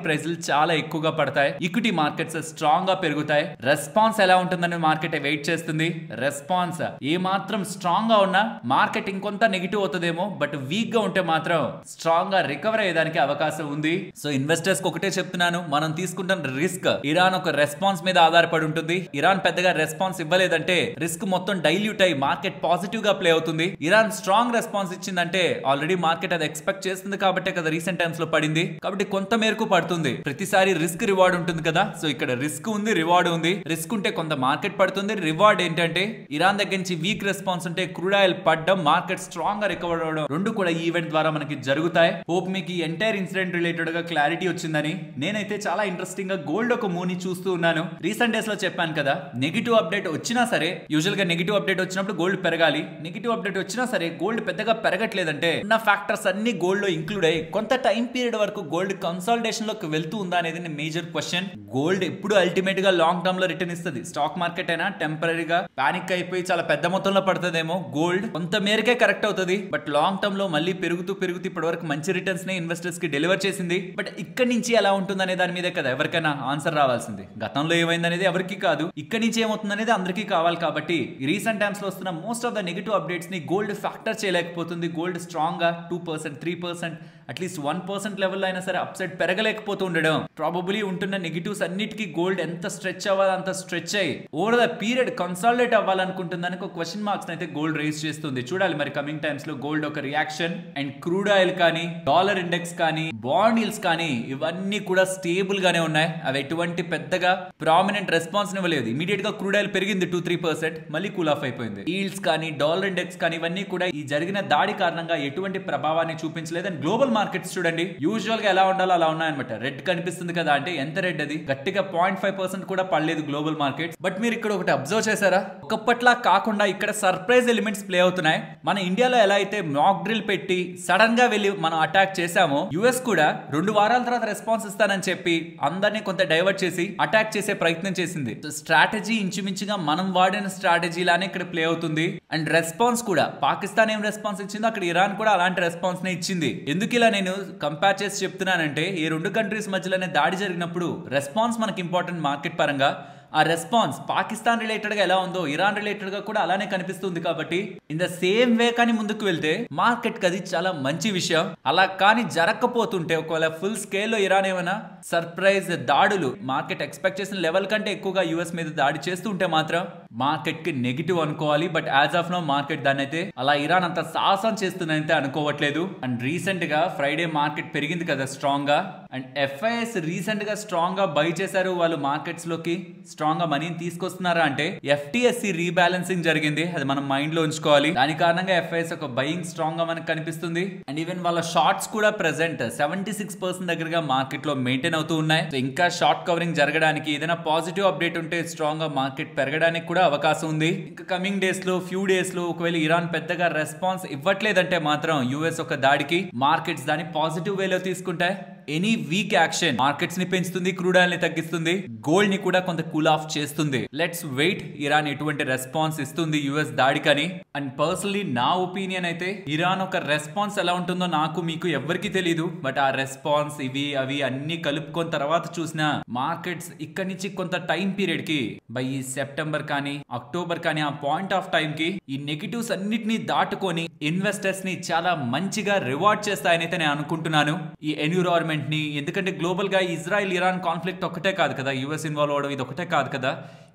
ప్రైస్లు చాలా ఎక్కువగా పడతాయి, ఈక్విటీ మార్కెట్స్ స్ట్రాంగ్ గా పెరుగుతాయి. రెస్పాన్స్ ఎలా ఉంటుందని మార్కెట్ వెయిట్ చేస్తుంది. రెస్పాన్స్ ఏ మాత్రం స్ట్రాంగ్ గా ఉన్నా మార్కెట్ ఇంకొంత నెగిటివ్ అవుతుందేమో, బట్ వీక్ గా ఉంటే మాత్రం స్ట్రాంగ్ గా రికవర్ అయ్యేదానికి అవకాశం ఉంది. సో ఇన్వెస్టర్స్ కి ఒకటే చెప్తున్నాను, మనం తీసుకుంటున్న రిస్క్ ఇరాన్ ఒక రెస్పాన్స్ మీద ఆధారపడి ఉంటుంది. ఇరాన్ పెద్దగా రెస్పాన్స్ ఇవ్వలేదంటే రిస్క్ మొత్తం డైల్యూట్ అయ్యి మార్కెట్ పాజిటివ్ గా ప్లే అవుతుంది. ఇరాన్ స్ట్రాంగ్ రెస్పాన్స్ ఇచ్చిందంటే ఆల్రెడీ మార్కెట్ అది ఎక్స్పెక్ట్ చేస్తుంది కాబట్టి కాబట్టే కదా రీసెంట్ టైమ్స్ లో పడింది, కాబట్టి కొంత మేరకు పడుతుంది. ప్రతిసారి రిస్క్ రివార్డ్ ఉంటుంది కదా, సో ఇక్కడ రిస్క్ ఉంది, రివార్డ్ ఉంది. రిస్క్ ఉంటే కొంత మార్కెట్ పడుతుంది, రివార్డ్ ఏంటంటే ఇరాన్ దగ్గర నుంచి వీక్ రెస్పాన్స్ ఉంటే క్రూడ్ ఆయిల్ పడ్డం, మార్కెట్ స్ట్రాంగ్ గా రికవర్ అవడం, రెండు కూడా ఈవెంట్ ద్వారా మనకి జరుగుతాయి. హోప్ మీకు ఈ ఎంటైర్ ఇన్సిడెంట్ రిలేటెడ్ గా క్లారిటీ వచ్చిందని. నేనైతే చాలా ఇంట్రెస్టింగ్ గా గోల్డ్ ఒక మూవ్ ని చూస్తూ ఉన్నాను. రీసెంట్ డేస్ లో చెప్పాను కదా, నెగిటివ్ అప్డేట్ వచ్చినా సరే, యూజువల్ గా నెగిటివ్ అప్డేట్ వచ్చినప్పుడు గోల్డ్ పెరగాలి. నెగిటివ్ అప్డేట్ వచ్చినా సరే గోల్డ్ పెద్దగా పెరగట్లేదంటే ఉన్న ఫ్యాక్టర్స్ అన్ని గోల్డ్ లో ఇంక్లూడ్ అయ్యి కొంత టైం పీరియడ్ వరకు గోల్డ్ కన్సాలిడేషన్ లోకి వెళ్తూ ఉందా అనేది మేజర్ క్వశ్చన్. గోల్డ్ ఎప్పుడు అల్టిమేట్ గా లాంగ్ టర్మ్ లో రిటర్న్ ఇస్తుంది. స్టాక్ మార్కెట్ అయినా టెంపరీగా పానిక్ అయిపోయి చాలా పెద్ద మొత్తంలో పడుతుందేమో, గోల్డ్ కొంత మేరకే కరెక్ట్ అవుతుంది. బట్ లాంగ్ టర్మ్ లో మళ్ళీ పెరుగుతూ ఇప్పటి వరకు మంచి రిటర్న్స్ ని ఇన్వెస్టర్స్ కి డెలివర్ చేసింది. బట్ ఇక్కడి నుంచి ఎలా ఉంటుంది అనే దాని మీదే కదా ఎవరికైనా ఆన్సర్ రావాల్సింది. గతంలో ఏమైంది అనేది ఎవరికి కాదు, ఇక్కడి నుంచి ఏమవుతుంది అనేది అందరికీ కావాలి. కాబట్టి రీసెంట్ టైమ్స్ లో వస్తున్న most of the negative updates ని గోల్డ్ ఫ్యాక్టర్ చేయలేకపోతుంది. గోల్డ్ స్ట్రాంగ్ గా 2%, 3%, అట్లీస్ట్ 1% లెవెల్ అయినా సరే అప్సైడ్ పెరగలేకపోతూ ఉండడం, ప్రాబబ్లీ ఉంటున్న నెగిటివ్స్ అన్నిటికీ గోల్డ్ ఎంత స్ట్రెచ్ అవ్వాలి అంత స్ట్రెచ్ అయ్యి ఓవర్ ద పీరియడ్ కన్సాలిడేట్ అవ్వాలనుకుంటుందని ఒక క్వశ్చన్ మార్క్స్ అయితే గోల్డ్ రేస్ చేస్తుంది. చూడాలి మరి కమింగ్ టైమ్స్ లో గోల్డ్ ఒక రియాక్షన్. అండ్ క్రూడ్ ఆయిల్ కానీ, డాలర్ ఇండెక్స్ కానీ, బాండ్ ఈల్డ్స్ కానీ ఇవన్నీ కూడా స్టేబుల్ గానే ఉన్నాయి. అవి ఎటువంటి పెద్దగా ప్రామినెంట్ రెస్పాన్స్ ఇవ్వలేదు. ఇమీడియట్ గా క్రూడ్ ఆయిల్ పెరిగింది 2-3%, మళ్ళీ కూల్ ఆఫ్ అయిపోయింది. ఈల్డ్స్ కానీ, డాలర్ ఇండెక్స్ కానీ ఇవన్నీ కూడా ఈ జరిగిన దాడి కారణంగా ఎటువంటి ప్రభావాన్ని చూపించలేదు. అండ్ గ్లోబల్ మార్కెట్స్ చూడండి, యూజువల్ గా ఎలా ఉండాలో అలా ఉన్నాయన్నమాట. రెడ్ కనిపిస్తుంది కదా అంటే ఎంత రెడ్ అది, గట్టిగా 0.5% కూడా పడలేదు గ్లోబల్ మార్కెట్స్. బట్ మీరు ఇక్కడ ఒకటి అబ్జర్వ్ చేశారా, ఒకప్పట్లా కాకుండా ఇక్కడ సర్ప్రైజ్ ఎలిమెంట్స్ ప్లే అవుతున్నాయి. మన ఇండియాలో ఎలా అయితే మాక్ డ్రిల్ పెట్టి సడన్ గా వెళ్ళి మనం అటాక్ చేసామో, యుఎస్ కూడా 2 వారాల తర్వాత రెస్పాన్స్ ఇస్తానని చెప్పి అందరినీ కొంత డైవర్ట్ చేసి అటాక్ చేసే ప్రయత్నం చేసింది. స్ట్రాటజీ ఇంచుమించుగా మనం వాడిన స్ట్రాటజీ లానే ఇక్కడ ప్లే అవుతుంది. అండ్ రెస్పాన్స్ కూడా పాకిస్తాన్ ఏం రెస్పాన్స్ ఇచ్చిందో అక్కడ ఇరాన్ కూడా అలాంటి రెస్పాన్స్ నే ఇచ్చింది. ఎందుకు ఇలా నేను కంపేర్ చేసి చెప్తున్నానంటే, ఈ 2 కంట్రీస్ మధ్యలోనే దాడి జరిగినప్పుడు రెస్పాన్స్ మనకి ఇంపార్టెంట్ మార్కెట్ పరంగా. ఆ రెస్పాన్స్ పాకిస్తాన్ రిలేటెడ్ గా ఎలా ఉందో ఇరాన్ రిలేటెడ్ గా కూడా అలానే కనిపిస్తుంది. కాబట్టి ఇన్ ద సేమ్ వే కానీ ముందుకు వెళ్తే మార్కెట్ కి అది చాలా మంచి విషయం. అలా కానీ జరగకపోతుంటే, ఒకవేళ ఫుల్ స్కేల్ లో ఇరాన్ ఏమైనా సర్ప్రైజ్ దాడులు మార్కెట్ ఎక్స్పెక్ట్ చేసిన లెవెల్ కంటే ఎక్కువగా యుఎస్ మీద దాడి చేస్తుంటే మాత్రం మార్కెట్ కి నెగిటివ్ అనుకోవాలి. But as of now market దాన్ని అయితే అలా ఇరాన్ అంత సాహసం చేస్తుందంటే అనుకోవట్లేదు. అండ్ రీసెంట్ గా ఫ్రైడే మార్కెట్ పెరిగింది కదా స్ట్రాంగ్ గా. అండ్ ఎఫ్ఐఎస్ రీసెంట్ గా స్ట్రాంగ్ గా బై చేశారు. వాళ్ళు మార్కెట్స్ లోకి స్ట్రాంగ్ గా మనీని తీసుకొస్తున్నారా అంటే ఎఫ్టిఎస్సి రీబ్యాలెన్సింగ్ జరిగింది. అది మనం మైండ్ లో ఉంచుకోవాలి. దాని కారణంగా ఎఫ్ఐఎస్ ఒక బయింగ్ స్ట్రాంగ్ గా మనకు కనిపిస్తుంది. అండ్ ఈవెన్ వాళ్ళ షార్ట్స్ కూడా ప్రెసెంట్ 76% దగ్గరగా మార్కెట్ లో మెయింటైన్ అవుతూ ఉన్నాయి. ఇంకా షార్ట్ కవరింగ్ జరగడానికి, ఏదైనా పాజిటివ్ అప్డేట్ ఉంటే స్ట్రాంగ్ గా మార్కెట్ పెరగడానికి కూడా అవకాశం ఉంది. ఇంకా కమింగ్ డేస్ లో, ఫ్యూ డేస్ లో ఒకవేళ ఇరాన్ పెద్దగా రెస్పాన్స్ ఇవ్వట్లేదంటే మాత్రం యుఎస్ ఒక దాడికి మార్కెట్స్ దాన్ని పాజిటివ్ వేలో తీసుకుంటాయి. ఎనీ వీక్ యాక్షన్ మార్కెట్స్ ని పెంచుతుంది, క్రూడ్ ఆయిల్ ని తగ్గిస్తుంది, గోల్డ్ ని కూడా కొంత కూల్ ఆఫ్ చేస్తుంది. లెట్స్ వెయిట్ ఇరాన్ ఎటువంటి రెస్పాన్స్ ఇస్తుంది యుఎస్ దాడికని. అండ్ పర్సనలీ నా ఒపీనియన్ అయితే ఇరాన్ ఒక రెస్పాన్స్ ఎలా ఉంటుందో నాకు మీకు ఎవరికి తెలియదు. బట్ ఆ రెస్పాన్స్ ఇవి అవి అన్ని కలుపుకొని తర్వాత చూసిన మార్కెట్స్ ఇక్కడి నుంచి కొంత టైం పీరియడ్ కి బై సెప్టెంబర్ కానీ అక్టోబర్ కానీ ఆ పాయింట్ ఆఫ్ టైం కి ఈ నెగిటివ్స్ అన్నిటిని దాటుకొని ఇన్వెస్టర్స్ ని చాలా మంచిగా రివార్డ్ చేస్తాయని అయితే నేను అనుకుంటున్నాను ఈ ఎన్విరాన్మెంట్ ని. ఎందుకంటే గ్లోబల్ గా ఇజ్రాయెల్ ఇరాన్ కాన్ఫ్లిక్ట్ ఒకటే కాదు కదా, యుఎస్ ఇన్వాల్వ్ అవడం ఇది ఒకటే కాదు కదా.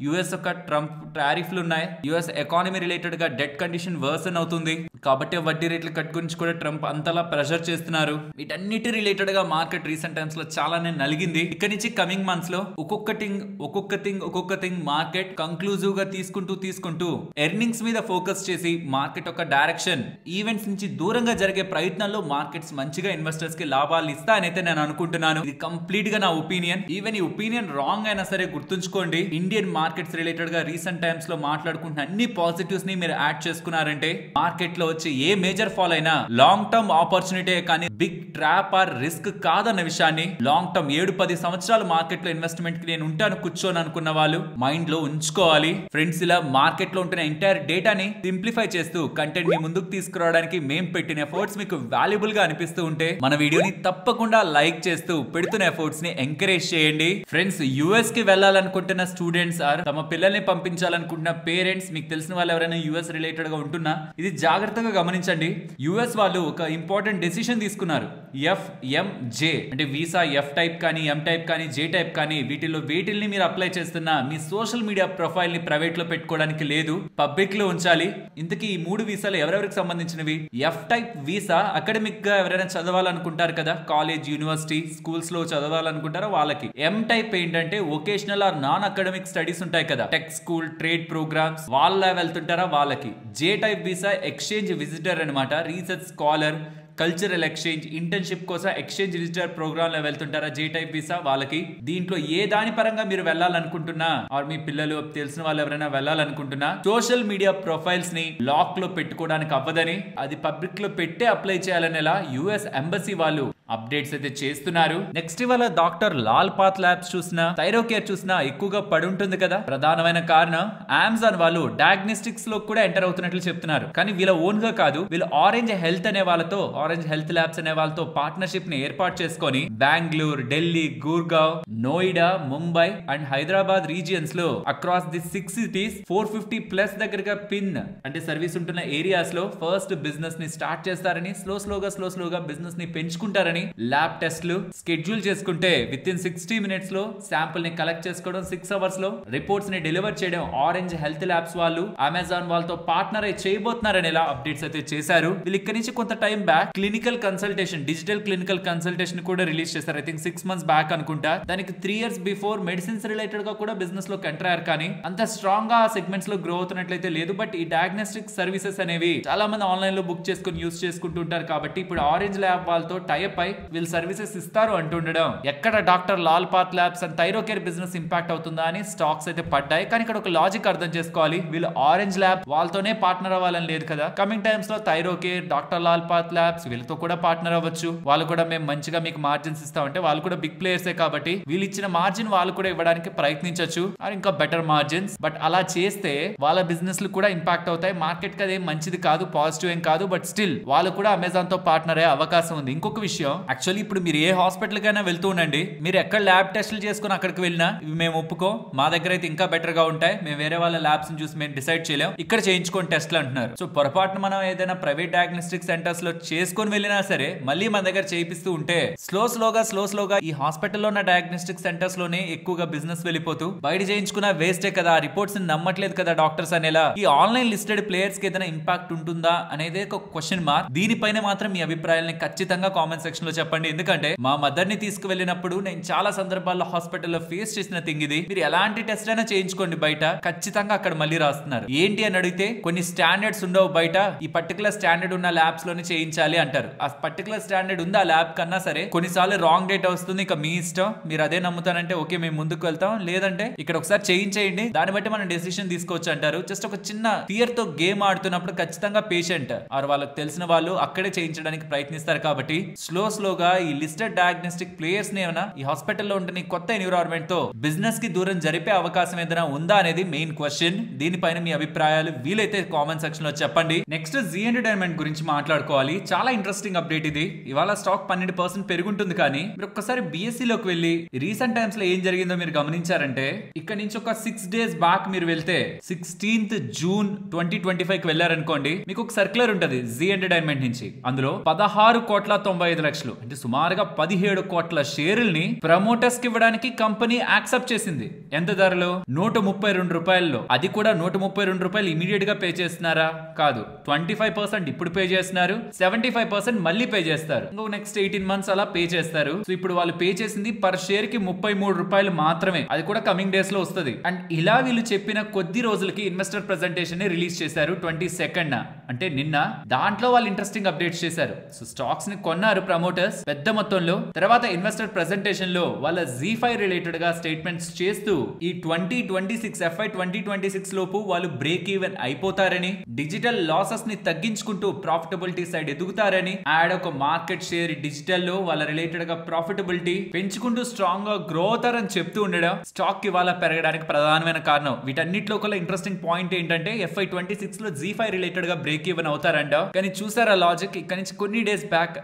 యుఎస్ ఒక ట్రంప్ టారిఫ్లు ఉన్నాయి. యుఎస్ ఎకానమీ రిలేటెడ్ గా డెట్ కండిషన్ వర్సన్ అవుతుంది. కాబట్టి వడ్డీ రేట్ల కట్ గురించి కూడా ట్రంప్ అంతలా ప్రెషర్ చేస్తున్నారు. వీటన్నిటి రిలేటెడ్ గా మార్కెట్ రీసెంట్ టైమ్స్ లో చాలానే నలిగింది. ఇక్కడ నుంచి కమింగ్ మంత్స్ లో ఒక్కొక్క థింగ్ మార్కెట్ కంక్లూజివ్ గా తీసుకుంటూ ఎర్నింగ్స్ మీద ఫోకస్ చేసి మార్కెట్ ఒక డైరెక్షన్, ఈవెంట్స్ నుంచి దూరంగా జరిగే ప్రయత్నంలో మార్కెట్స్ మంచిగా ఇన్వెస్టర్స్ కి లాభాలు ఇస్తాయనైతే నేను అనుకుంటున్నాను. ఇది కంప్లీట్ గా నా ఒపీనియన్. ఈవెన్ ఈ ఒపీనియన్ రాంగ్ అయినా సరే గుర్తుంచుకోండి, ఇండియన్ మార్కెట్స్ రిలేటెడ్ గా రీసెంట్ టైమ్స్ లో మాట్లాడుకుంటున్న అన్ని పాజిటివ్స్ ని మీరు యాడ్ చేసుకున్నారంటే మార్కెట్ లో వచ్చి ఏ మేజర్ ఫాల్ అయినా లాంగ్ టర్మ్ ఆపర్చునిటీ కానీ బిగ్ ట్రాప్ ఆర్ రిస్క్ కాదన్న విషయాన్ని లాంగ్ టర్మ్ 7-10 సంవత్సరాలు మార్కెట్ లో ఇన్వెస్ట్మెంట్ కి నేను ఉంటాను కూర్చొని అనుకున్న వాళ్ళు మైండ్ లో ఉంచుకోవాలి. ఫ్రెండ్స్, ఇలా మార్కెట్ లో ఉంటున్న ఎంటైర్ డేటాని సింప్లిఫై చేస్తూ కంటెంట్ ని ముందుకు తీసుకురావడానికి మేము పెట్టిన ఎఫర్ట్స్ మీకు వాల్యుబుల్ గా అనిపిస్తూ ఉంటే మన వీడియోని తప్పకుండా లైక్ చేస్తూ పెడుతున్న ఎఫర్ట్స్ ని ఎంకరేజ్ చేయండి. ఫ్రెండ్స్, యుఎస్ కి వెళ్ళాలనుకుంటున్న స్టూడెంట్స్ ఆర్ తమ పిల్లల్ని పంపించాలనుకుంటున్న పేరెంట్స్, మీకు తెలిసిన వాళ్ళు ఎవరైనా యుఎస్ రిలేటెడ్ గా ఉంటున్నా ఇది జాగ్రత్తగా గమనించండి. యుఎస్ వాళ్ళు ఒక ఇంపార్టెంట్ డెసిషన్ తీసుకున్నారు. FMJ అంటే వీసా ఎఫ్ టైప్ కానీ, ఎం టైప్ కానీ, జే టైప్ కానీ వేటిల్ని మీరు అప్లై చేస్తున్నా మీ సోషల్ మీడియా ప్రొఫైల్ ని ప్రైవేట్ లో పెట్టుకోవడానికి లేదు, పబ్లిక్ లో ఉంచాలి. ఇంతకీ ఈ 3 వీసాలు ఎవరెవరికి సంబంధించినవి? ఎఫ్ టైప్ వీసా అకాడమిక్ గా ఎవరైనా చదవాలనుకుంటారు కదా, కాలేజ్, యూనివర్సిటీ, స్కూల్స్ లో చదవాలనుకుంటారో వాళ్ళకి. ఎం టైప్ ఏంటంటే vocational or non academic studies ఉంటాయి కదా, టెక్ స్కూల్, ట్రేడ్ ప్రోగ్రామ్స్, వాళ్ళ వెళ్తుంటారా వాళ్ళకి. J type visa exchange visitor అనమాట, research scholar, cultural exchange, internship కోసం ఎక్స్చేంజ్ విజిటర్ ప్రోగ్రామ్ లో వెళ్తుంటారా, జే టైప్ వీసా వాళ్ళకి. దీంట్లో ఏ దాని పరంగా మీరు వెళ్ళాలనుకుంటున్నా ఆర్ మీ పిల్లలు తెలిసిన వాళ్ళు ఎవరైనా వెళ్ళాలనుకుంటున్నా సోషల్ మీడియా ప్రొఫైల్స్ ని లాక్ లో పెట్టుకోవడానికి అవ్వదని, అది పబ్లిక్ లో పెట్టే అప్లై చేయాలనేలా యుఎస్ ఎంబసీ వాళ్ళు అప్డేట్స్ అయితే చేస్తున్నారు. నెక్స్ట్ ఇవాళ డాక్టర్ లాల్ పాత్ ల్యాబ్స్ చూసినా, థైరోకేర్ చూసినా ఎక్కువగా పడి ఉంటుంది కదా. ప్రధానమైన కారణం అమెజాన్ వాళ్ళు డయాగ్నోస్టిక్స్ లో కూడా ఎంటర్ అవుతున్నట్లు చెప్తున్నారు. కానీ వీళ్ళ ఓన్ గా కాదు, వీళ్ళు ఆరెంజ్ హెల్త్ అనే వాళ్ళతో, ఆరెంజ్ హెల్త్ ల్యాబ్స్ అనే వాళ్ళతో పార్ట్నర్షిప్ ని ఏర్పాటు చేసుకొని బెంగళూరు, ఢిల్లీ, గుర్గావ్, నోయిడా, ముంబై అండ్ హైదరాబాద్ రీజియన్స్ లో అక్రాస్ ది 6 సిటీస్ 450+ దగ్గరగా పిన్ అంటే సర్వీస్ ఉంటున్న ఏరియాస్ లో ఫస్ట్ బిజినెస్ ని స్టార్ట్ చేస్తారని, స్లోగా బిజినెస్ ని పెంచుకుంటారని, ల్యాబ్ టెస్ట్లు స్కెడ్యూల్ చేసుకుంటే విత్ ఇన్ 60 మినిట్స్ లో శాంపుల్ ని కలెక్ట్ చేసుకోవడం, 6 అవర్స్ లో రిపోర్ట్స్ ని డెలివర్ చేయడం ఆరెంజ్ హెల్త్ ల్యాబ్స్ వాళ్ళు అమెజాన్ వాళ్ళతో పార్ట్నర్ అయి చేయబోతున్నారని ఇలా అప్డేట్స్ అయితే చేశారు. వీళ్ళు ఇక్కడి నుంచి కొంత time back clinical consultation, digital clinical consultation కూడా రిలీజ్ చేశారు. ఐ థింక్ 6 మంత్స్ బ్యాక్ అనుకుంటా. దానికి 3 ఇయర్స్ బిఫోర్ మెడిసిన్స్ రిలేటెడ్ గా కూడా బిజినెస్ లో ఎంటర్ అయ్యారు. కానీ అంత స్ట్రాంగ్ గా సెగ్మెంట్స్ లో గ్రో అవుతున్నట్లయితే లేదు. బట్ ఈ డయాగ్నోస్టిక్ సర్వీసెస్ అనేవి చాలా మంది ఆన్లైన్ లో బుక్ చేసుకుని యూస్ చేసుకుంటూ ఉంటారు. కాబట్టి ఇప్పుడు ఆరెంజ్ ల్యాబ్ వాళ్ళతో టైప్ అయి వీళ్ళు సర్వీసెస్ ఇస్తారు అంటుండడం, ఎక్కడ doctor Lal path labs and Thyrocare business impact అవుతుందా అని స్టాక్స్ అయితే పడ్డాయి. కానీ ఇక్కడ ఒక లాజిక్ అర్థం చేసుకోవాలి, వీళ్ళు ఆరెంజ్ ల్యాబ్ వాళ్ళతోనే పార్ట్నర్ అవ్వాలని లేదు కదా. కమింగ్ టైమ్స్ లో Thyrocare, doctor Lal path labs వీళ్ళతో కూడా పార్ట్నర్ అవ్వచ్చు. వాళ్ళు కూడా మేము మంచిగా మీకు మార్జిన్స్ ఇస్తామంటే వాళ్ళు కూడా బిగ్ ప్లేయర్సే కాబట్టి వీళ్ళు ఇచ్చిన మార్జిన్ వాళ్ళు కూడా ఇవ్వడానికి ప్రయత్నించవచ్చు, আর ఇంకా బెటర్ మార్జిన్స్. బట్ అలా చేస్తే వాళ్ళ బిజినెస్ లు కూడా ఇంపాక్ట్ అవుతాయి. మార్కెట్ కి అదేం మంచిది కాదు, పాజిటివ్ ఏం కాదు. బట్ స్టిల్ వాళ్ళు కూడా అమెజాన్ తో పార్ట్నర్ అయ్యే అవకాశం ఉంది. ఇంకొక విషయం, యాక్చువల్లీ ఇప్పుడు మీరు ఏ హాస్పిటల్ కైనా వెళ్తూ ఉండండి, మీరు ఎక్కడ ల్యాబ్ టెస్టులు చేసుకుని అక్కడికి వెళ్ళినా ఇవి మేము ఒప్పుకో, మా దగ్గర అయితే ఇంకా బెటర్ గా ఉంటాయి, మేము వేరే వాళ్ళ ల్యాబ్స్ చూసి మేము డిసైడ్ చేయలేం, ఇక్కడ చేయించుకోండి టెస్ట్లు అంటున్నారు. సో పొరపాటున మనం ఏదైనా ప్రైవేట్ డయాగ్నోస్టిక్ సెంటర్స్ లో చేసుకొని వెళ్ళినా సరే మళ్ళీ మన దగ్గర చేయిస్తూ ఉంటే స్లోగా ఈ హాస్పిటల్లో ఉన్న డయాగ్నోస్టిక్ సెంటర్స్ లోనే ఎక్కువగా బిజినెస్ వెళ్ళిపోతూ బయట చేయించుకున్న వేస్టే కదా, రిపోర్ట్స్ నమ్మట్లేదు కదా డాక్టర్స్ అనేలా ఈ ఆన్లైన్ లిస్టెడ్ ప్లేయర్స్ కి ఏదైనా ఇంపాక్ట్ ఉంటుందా అనేది ఒక క్వశ్చన్ మార్క్. దీనిపైన మాత్రం మీ అభిప్రాయాలని ఖచ్చితంగా కామెంట్ సెక్షన్ లో చెప్పండి. ఎందుకంటే మా మదర్ ని తీసుకువెళ్ళినప్పుడు నేను చాలా సందర్భాల్లో హాస్పిటల్లో ఫేస్ చేసిన థింగ్ ఇది. మీరు ఎలాంటి టెస్ట్ అయినా చేయించుకోండి బయట, ఖచ్చితంగా అక్కడ మళ్ళీ రాస్తున్నారు. ఏంటి అని అడిగితే కొన్ని స్టాండర్డ్స్ ఉండవు బయట, ఈ పర్టికులర్ స్టాండర్డ్ ఉన్న ల్యాబ్స్ లోనే చేయించాలి అంటారు. ఆ పర్టికులర్ స్టాండర్డ్ ఉంది ఆ ల్యాబ్ కన్నా సరే కొన్నిసార్లు రాంగ్ డేటా వస్తుంది, ఇక మీ ఇష్టం, మీరు అదే నమ్ముతానంటే ఓకే మేము ముందుకు వెళ్తాం, లేదంటే ఇక్కడ ఒకసారి చేయించేయండి, దాన్ని బట్టి మనం డెసిషన్ తీసుకోవచ్చు అంటారు. జస్ట్ ఒక చిన్న ఫియర్ తో గేమ్ ఆడుతున్నప్పుడు ఖచ్చితంగా పేషెంట్ ఆర్ వాళ్ళకి తెలిసిన వాళ్ళు అక్కడే చేయించడానికి ప్రయత్నిస్తారు. కాబట్టి స్లోగా ఈ లిస్టెడ్ డయాగ్నోస్టిక్ ప్లేయర్స్ ని ఏమైనా ఈ హాస్పిటల్లో ఉంటున్న కొత్త ఎన్విరాన్మెంట్ తో బిజినెస్ కి దూరం జరిపే అవకాశం ఏదైనా ఉందా అనేది మెయిన్ క్వశ్చన్. దీనిపైన మీ అభిప్రాయాలు వీలైతే కామెంట్ సెక్షన్ లో చెప్పండి. నెక్స్ట్ జీ ఎంటర్టైన్మెంట్ గురించి మాట్లాడుకోవాలి. చాలా ఇంట్రెస్టింగ్ అప్డేట్ ఇది. ఇవాళ స్టాక్ 12% పెరుగుంటుంది. కానీ మీరు ఒక్కసారి BSE లోకి వెళ్ళి రీసెంట్ టైమ్స్ లో ఏం జరిగిందో మీరు గమనించారంటే, ఇక్కడ నుంచి ఒక 6 days బ్యాక్ మీరు వెళ్తే 16th June 2025 కి వెళ్ళారనుకోండి, మీకు ఒక సర్క్యులర్ ఉంటది జీ ఎంటర్టైన్మెంట్ నుంచి. అందులో 16,95,00,000 అంటే సుమారుగా 17 కోట్ల షేర్లని ప్రమోటర్స్ కి ఇవ్వడానికి కంపెనీ యాక్సెప్ట్ చేసింది. ఎంత ధరలో? 132 రూపాయల్లో. అది కూడా 132 రూపాయలు ఇమీడియట్ గా పే చేస్తున్నారా? కాదు, 25% ఇప్పుడు పే చేస్తున్నారు, 75% మళ్ళీ పే చేస్తారు. ఇంకో నెక్స్ట్ 18 months అలా పే చేస్తారు. సో ఇప్పుడు వాళ్ళు పే చేసింది పర్ షేర్ కి 33 రూపాయలు మాత్రమే. అది కూడా కమింగ్ డేస్ లో వస్తుంది. అండ్ ఇలా వీళ్ళు చెప్పిన కొద్ది రోజులకి ఇన్వెస్టర్ ప్రెజెంటేషన్ ని రిలీజ్ చేశారు 22nd, అంటే నిన్న. దాంట్లో వాళ్ళు ఇంట్రెస్టింగ్ అప్డేట్స్ చేశారు. సో స్టాక్స్ ని కొన్నారు ప్రమోటర్స్ పెద్ద మొత్తంలో. తర్వాత ఇన్వెస్టర్ ప్రెజెంటేషన్ లో వాళ్ళ Z5 రిలేటెడ్ గా స్టేట్మెంట్స్ చేస్తూ ఈ 2026 FY 2026 లోపు వాళ్ళు బ్రేక్ ఈవెన్ అయిపోతారని, డిజిటల్ లాసెస్ ని తగ్గించుకుంటూ ప్రాఫిటబిలిటీ సైడ్ ఎదుగుతారని, యాడ్ ఒక మార్కెట్ షేర్ డిజిటల్ లో వాళ్ళ రిలేటెడ్ గా ప్రాఫిటబిలిటీ పెంచుకుంటూ స్ట్రాంగ్ గా గ్రో అవుతారని చెప్తూ ఉండడం స్టాక్ ఇవాళ పెరగడానికి ప్రధానమైన కారణం. వీటన్నిటిలో కల్లా ఇంట్రెస్టింగ్ పాయింట్ ఏంటంటే FY 26 లో Z5 రిలేటెడ్ గా బ్రేక్ ఈవెన్ అవుతారంట. కానీ చూసారా లాజిక్? ఇక్కడ నుంచి కొన్ని డేస్ బ్యాక్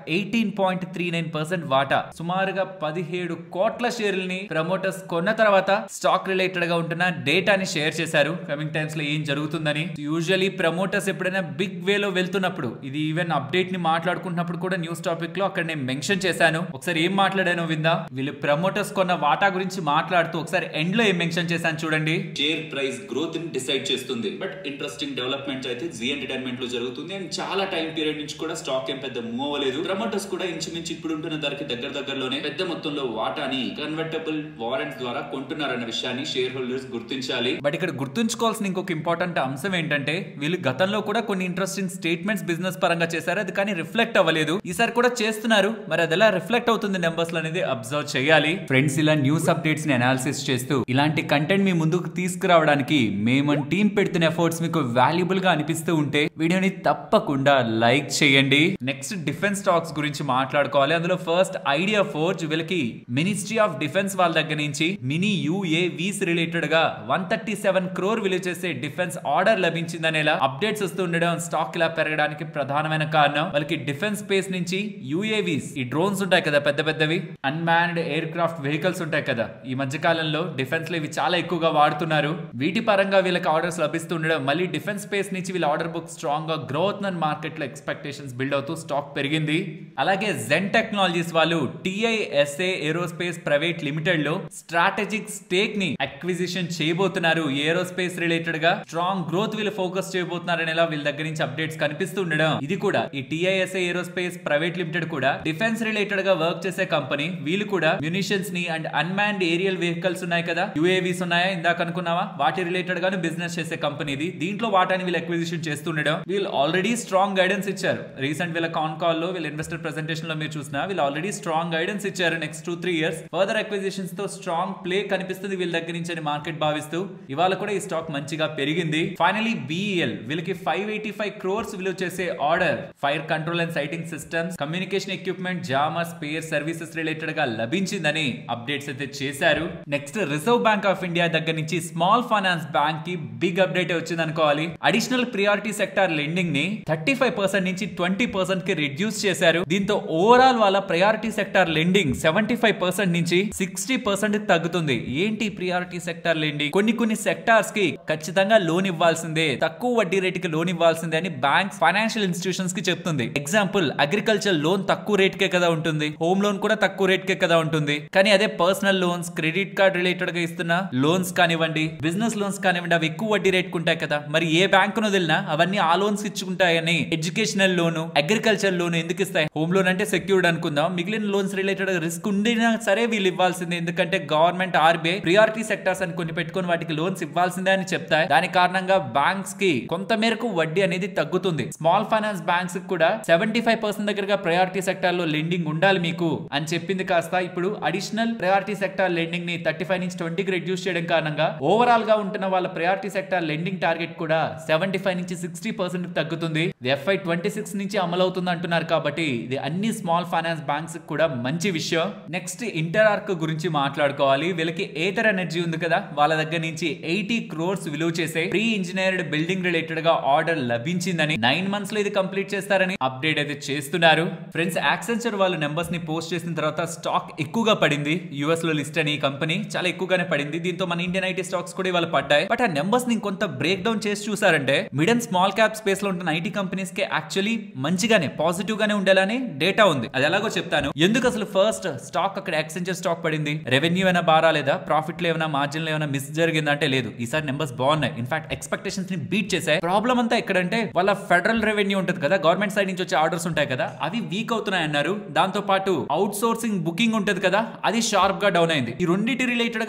0.39% వాటా, సుమారుగా 17 కోట్ల షేర్లని ప్రమోటర్స్ కొన్న తర్వాత స్టాక్ రిలేటెడ్ గా ఉంటున్న డేటాని షేర్ చేశారు. కమింగ్ టైమ్స్ లో ఏం జరుగుతుందని. యూజువల్లీ ప్రమోటర్స్ ఎప్పుడైనా బిగ్ వేలో వెళ్తున్నప్పుడు, ఇది ఈవెన్ అప్డేట్ ని మాట్లాడుకుంటున్నప్పుడు కూడా న్యూస్ టాపిక్ లో అక్కడ నేను మెన్షన్ చేశాను. ఒకసారి ఏం మాట్లాడానో విందా. వీళ్ళు ప్రమోటర్స్ కొన్న వాటా గురించి మాట్లాడుతూ ఒకసారి ఎండ్ లో ఏం మెన్షన్ చేశాను చూడండి. షేర్ ప్రైస్ గ్రోత్ ని డిసైడ్ చేస్తుంది. బట్ ఇంట్రెస్టింగ్ డెవలప్మెంట్ అయితే జీ ఎంటర్టైన్మెంట్ లో జరుగుతుంది. అండ్ చాలా టైం పీరియడ్ నుంచి కూడా స్టాక్ ఏం పెద్ద మూవ్ అవ్వలేదు. ప్రమోటర్స్ కూడా ఇంచుమించు ఇప్పుడు ఉంటున్న ధరకి దగ్గరలోనే పెద్ద మొత్తంలో వాటాని కన్వర్టబుల్ వారెంట్స్ ద్వారా కొంటున్నారన్న విషయాన్ని షేర్ హోల్డర్స్ గుర్తించాలి. బట్ ఇక్కడ గుర్తుంచుకోవాల్సిన ఇంకొక ఇంపార్టెంట్ అంశం ఏంటంటే, వీళ్ళు గతంలో కూడా కొన్ని ఇంట్రెస్టింగ్ స్టేట్మెంట్స్ బిజినెస్ పరంగా చేశారు. అది కానీ రిఫ్లెక్ట్ అవ్వలేదు. ఈసారి కూడా చేస్తున్నారు. మరి అది ఎలా రిఫ్లెక్ట్ అవుతుంది నెంబర్స్ అనేది అబ్జర్వ్ చేయాలి. ఫ్రెండ్స్, ఇలా న్యూస్ అప్డేట్స్ ని అనాలిసిస్ చేస్తూ ఇలాంటి కంటెంట్ మీ ముందుకు తీసుకురావడానికి మేము టీం పెడుతున్న ఎఫర్ట్స్ మీకు వాల్యుబుల్ గా అనిపిస్తూ ఉంటే వీడియోని తప్పకుండా లైక్ చేయండి. నెక్స్ట్ డిఫెన్స్ స్టాక్స్ గురించి మాట్లాడుకోవాలి. అందులో ఫస్ట్ ఐడియా ఫోర్జ్, వీళ్ళకి మినిస్ట్రీ ఆఫ్ డిఫెన్స్ వాళ్ళ దగ్గర నుంచి మినీ యుఏవీస్ రిలేటెడ్ గా 137 crore విలువ చేసే డిఫెన్స్ ఆర్డర్ లభించిందనేలా అప్డేట్స్ వస్తూ ఉండడం స్టాక్ ఇలా పెరగడానికి ప్రధానమైన కారణం. వాళ్ళకి డిఫెన్స్ స్పేస్ నుంచి యుఏవీస్, ఈ డ్రోన్స్ ఉంటాయి కదా పెద్ద పెద్దవి, అన్మాన్డ్ ఎయిర్ క్రాఫ్ట్ వెహికల్స్ ఉంటాయి కదా, ఈ మధ్య కాలంలో డిఫెన్స్ లో ఇవి చాలా ఎక్కువగా వాడుతున్నారు. వీటి పరంగా వీళ్ళకి ఆర్డర్స్ లభిస్తుండడం, మళ్ళీ డిఫెన్స్ స్పేస్ నుంచి వీళ్ళ ఆర్డర్ బుక్ స్ట్రాంగ్ గా గ్రోత్ అండ్ మార్కెట్ లో ఎక్స్పెక్టేషన్స్ బిల్డ్ అవుతూ స్టాక్ పెరిగింది. అలాగే జెన్ టెక్నాలజీస్ వాళ్ళు టిఐఎస్ఏ ఏరోస్పేస్ ప్రైవేట్ లిమిటెడ్ లో స్ట్రాటజిక్ స్టేక్ ని అక్విజిషన్ చేయబోతున్నారు. ఏరోస్పేస్ రిలేటెడ్ గా స్ట్రాంగ్ గ్రోత్ వీళ్ళు ఫోకస్ చేయబోతున్నారు అనేలా వీళ్ళ దగ్గర నుంచి అప్డేట్స్ కనిపిస్తూ ఉండడం. ఇది కూడా ఈ టిఐఎస్ఏ ఏరోస్పేస్ ప్రైవేట్ లిమిటెడ్ కూడా డిఫెన్స్ రిలేటెడ్ గా వర్క్ చేసే కంపెనీ. వీళ్ళు కూడా మ్యూనిషన్స్ ని అండ్ అన్మాన్డ్ ఏరియల్ వెహికల్స్ ఉన్నాయి కదా, యుఏవీస్ ఉన్నాయా ఇందాక అనుకున్నావా, వాటి రిలేటెడ్ గాను బిజినెస్ చేసే కంపెనీ ఇది. దీంట్లో వాటాని వీళ్ళు అక్విజిషన్ చేస్తుండడం. వీళ్ళు ఆల్రెడీ స్ట్రాంగ్ గైడెన్స్ ఇచ్చారు. రీసెంట్ వీళ్ళ కాన్ కాల్ లో, వీళ్ళ ఇన్వెస్టర్ ప్రెజెంటేషన్ లో మీరు చూసినా వీళ్ళు ఆల్రెడీ స్ట్రాంగ్ గైడెన్స్ ఇచ్చారు. నెక్స్ట్ 2-3 years ఫర్దర్ అక్విజిషన్స్ తో స్ట్రాంగ్ ప్లే కనిపిస్తుంది వీళ్ళ దగ్గర నుంచి అని మార్కెట్ భావిస్తూ ఇవాళ కూడా ఈ స్టాక్ మంచిగా పెరిగింది. ఫైనలీ బిఈఎల్, వీళ్ళకి 585 crores విలువ చేసే order fire control and citing systems, communication equipment, jammer, spare services related గా లభించిందని అప్డేట్స్ అయితే చేశారు. Next reserve bank of India దగ్గర నుంచి స్మాల్ ఫైనాన్స్ బ్యాంక్ కి బిగ్ అప్డేట్ వచ్చింది అనుకోవాలి. అడిషనల్ ప్రియారిటీ సెక్టార్ లెండింగ్ ని 35% నుంచి 20% కి రిడ్యూస్ చేశారు. దీంతో ఓవరాల్ వాళ్ళ ప్రయారిటీ సెక్టార్ లెండింగ్ 75% నుంచి 60% తగ్గుతుంది. ఏంటి ప్రియారిటీ సెక్టార్ లెండింగ్? కొన్ని సెక్టార్స్ కి ఖచ్చితంగా లోన్ ఇవ్వాల్సిందే, తక్కువ వడ్డీ రేటుకి లోన్ ఇవ్వాల్సిందే అని బ్యాంక్స్, ఫైనాన్షియల్ ఇన్స్టిట్యూషన్స్ కి చెప్తుంది. ఎగ్జాంపుల్, అగ్రికల్చర్ లోన్ తక్కువ రేట్ కే కదా ఉంటుంది, హోమ్ లోన్ కూడా తక్కువ రేట్ కే కదా ఉంటుంది. కానీ అదే personal loans, credit card related గా ఇస్తున్న లోన్స్ కానివ్వండి, బిజినెస్ లోన్స్ కానివ్వండి, అవి ఎక్కువ వడ్డీ రేట్ ఉంటాయి కదా. మరి ఏ బ్యాంక్ ను వదిలినా అవన్నీ ఆ లోన్స్ ఇచ్చుకుంటాయని ఎడ్యుకేషనల్ లోను, అగ్రికల్చర్ లోన్ ఎందుకు ఇస్తాయి? హోమ్ లోన్ అంటే సెక్యూర్డ్ అనుకుందాం. మిగిలిన లోన్స్ రిలేటెడ్ రిస్క్ ఉండినా సరే వీళ్ళు ఇవ్వాల్సిందే. ఎందుకంటే గవర్నమెంట్, ఆర్బీఐ ప్రియారిటీ సెక్టార్స్ అని కొన్ని పెట్టుకుని వాటికి లోన్స్ ఇవ్వాల్సిందే అని చెప్తాయి. దాని కారణంగా బ్యాంక్స్ కి కొంత మేరకు వడ్డీ అనేది తగ్గుతుంది. స్మాల్ ఫైనాన్స్ బ్యాంక్స్ కూడా 75% దగ్గరగా ప్రయారిటీ సెక్టార్ లో లెండింగ్ ఉండాలి మీకు అని చెప్పింది. కాస్త ఇప్పుడు అడిషనల్ ప్రయారిటీ సెక్టార్ లెండింగ్ ని 35 నుంచి 20 కి రిడ్యూస్ చేయడం కారణంగా ఓవరాల్ గా ఉంటున్న వాళ్ళ ప్రయారిటీ సెక్టార్ లెండింగ్ టార్గెట్ కూడా 75 నుంచి 60% తగ్గుతుంది. FY26 నుంచి అమలు అవుతుంది అంటున్నారు. కాబట్టి ఇది అన్ని స్మాల్ ఫైనాన్స్ బ్యాంక్స్ కూడా మంచి విషయం. నెక్స్ట్ ఇంటరార్క్ గురించి మాట్లాడుకోవాలి. వీళ్ళకి ఏథర్ ఎనర్జీ ఉంది కదా, వాళ్ళ దగ్గర నుంచి 80 crores విలువ చేసే ప్రీ ఇంజనీర్డ్ బిల్డింగ్ రిలేటెడ్ గా ఆర్డర్ లభించిందని, 9 months లో ఇది కంప్లీట్ చేస్తారని అప్డేట్ అయితే చేస్తున్నారు. ఫ్రెండ్స్, యాక్సెంచర్ వాళ్ళు నెంబర్స్ ని పోస్ట్ చేసిన తర్వాత స్టాక్ ఎక్కువగా పడింది. యుఎస్ లో లిస్ట్ అని ఈ కంపెనీ చాలా ఎక్కువగానే పడింది. దీంతో మన ఇండియన్ ఐటీ స్టాక్స్ కూడా ఇవాళ పడ్డాయి. బట్ ఆ నెంబర్స్ ని కొంత బ్రేక్ డౌన్ చేసి చూసారంటే mid and small cap space లో ఉంటున్న ఐటీ కంపెనీస్ కి యాక్చువల్లీ మంచిగానే, పాజిటివ్ గానే ఉండాలని డేటా ఉంది. అది ఎలాగో చెప్తాను. ఎందుకు అసలు ఫస్ట్ స్టాక్ అక్కడ యాక్సెంచర్ స్టాక్ పడింది? రెవెన్యూ ఏమైనా బాగా లేదా, ప్రాఫిట్ లో ఏమైనా, మార్జిన్ లో ఏమైనా మిస్ జరిగిందంటే లేదు. ఈసారి నెంబర్స్ బాగున్నాయి. ఇన్ఫాక్ట్ ఎక్స్పెక్టేషన్స్ ని బీట్ చేశాయి. ప్రాబ్లం అంతా ఎక్కడంటే వాళ్ళ ఫెడరల్ రెవెన్యూ ఉంటుంది కదా, గవర్నమెంట్ సైడ్ నుంచి వచ్చే ఆర్డర్స్ ఉంటాయి కదా, అవి వీక్ అవుతున్నాయి అన్నారు. దాంతో పాటు అవుట్ సోర్సింగ్ బుకింగ్ ఉంటుంది కదా, అది షార్ప్ గా డౌన్ అయింది. ఈ రెండింటి రిలేటెడ్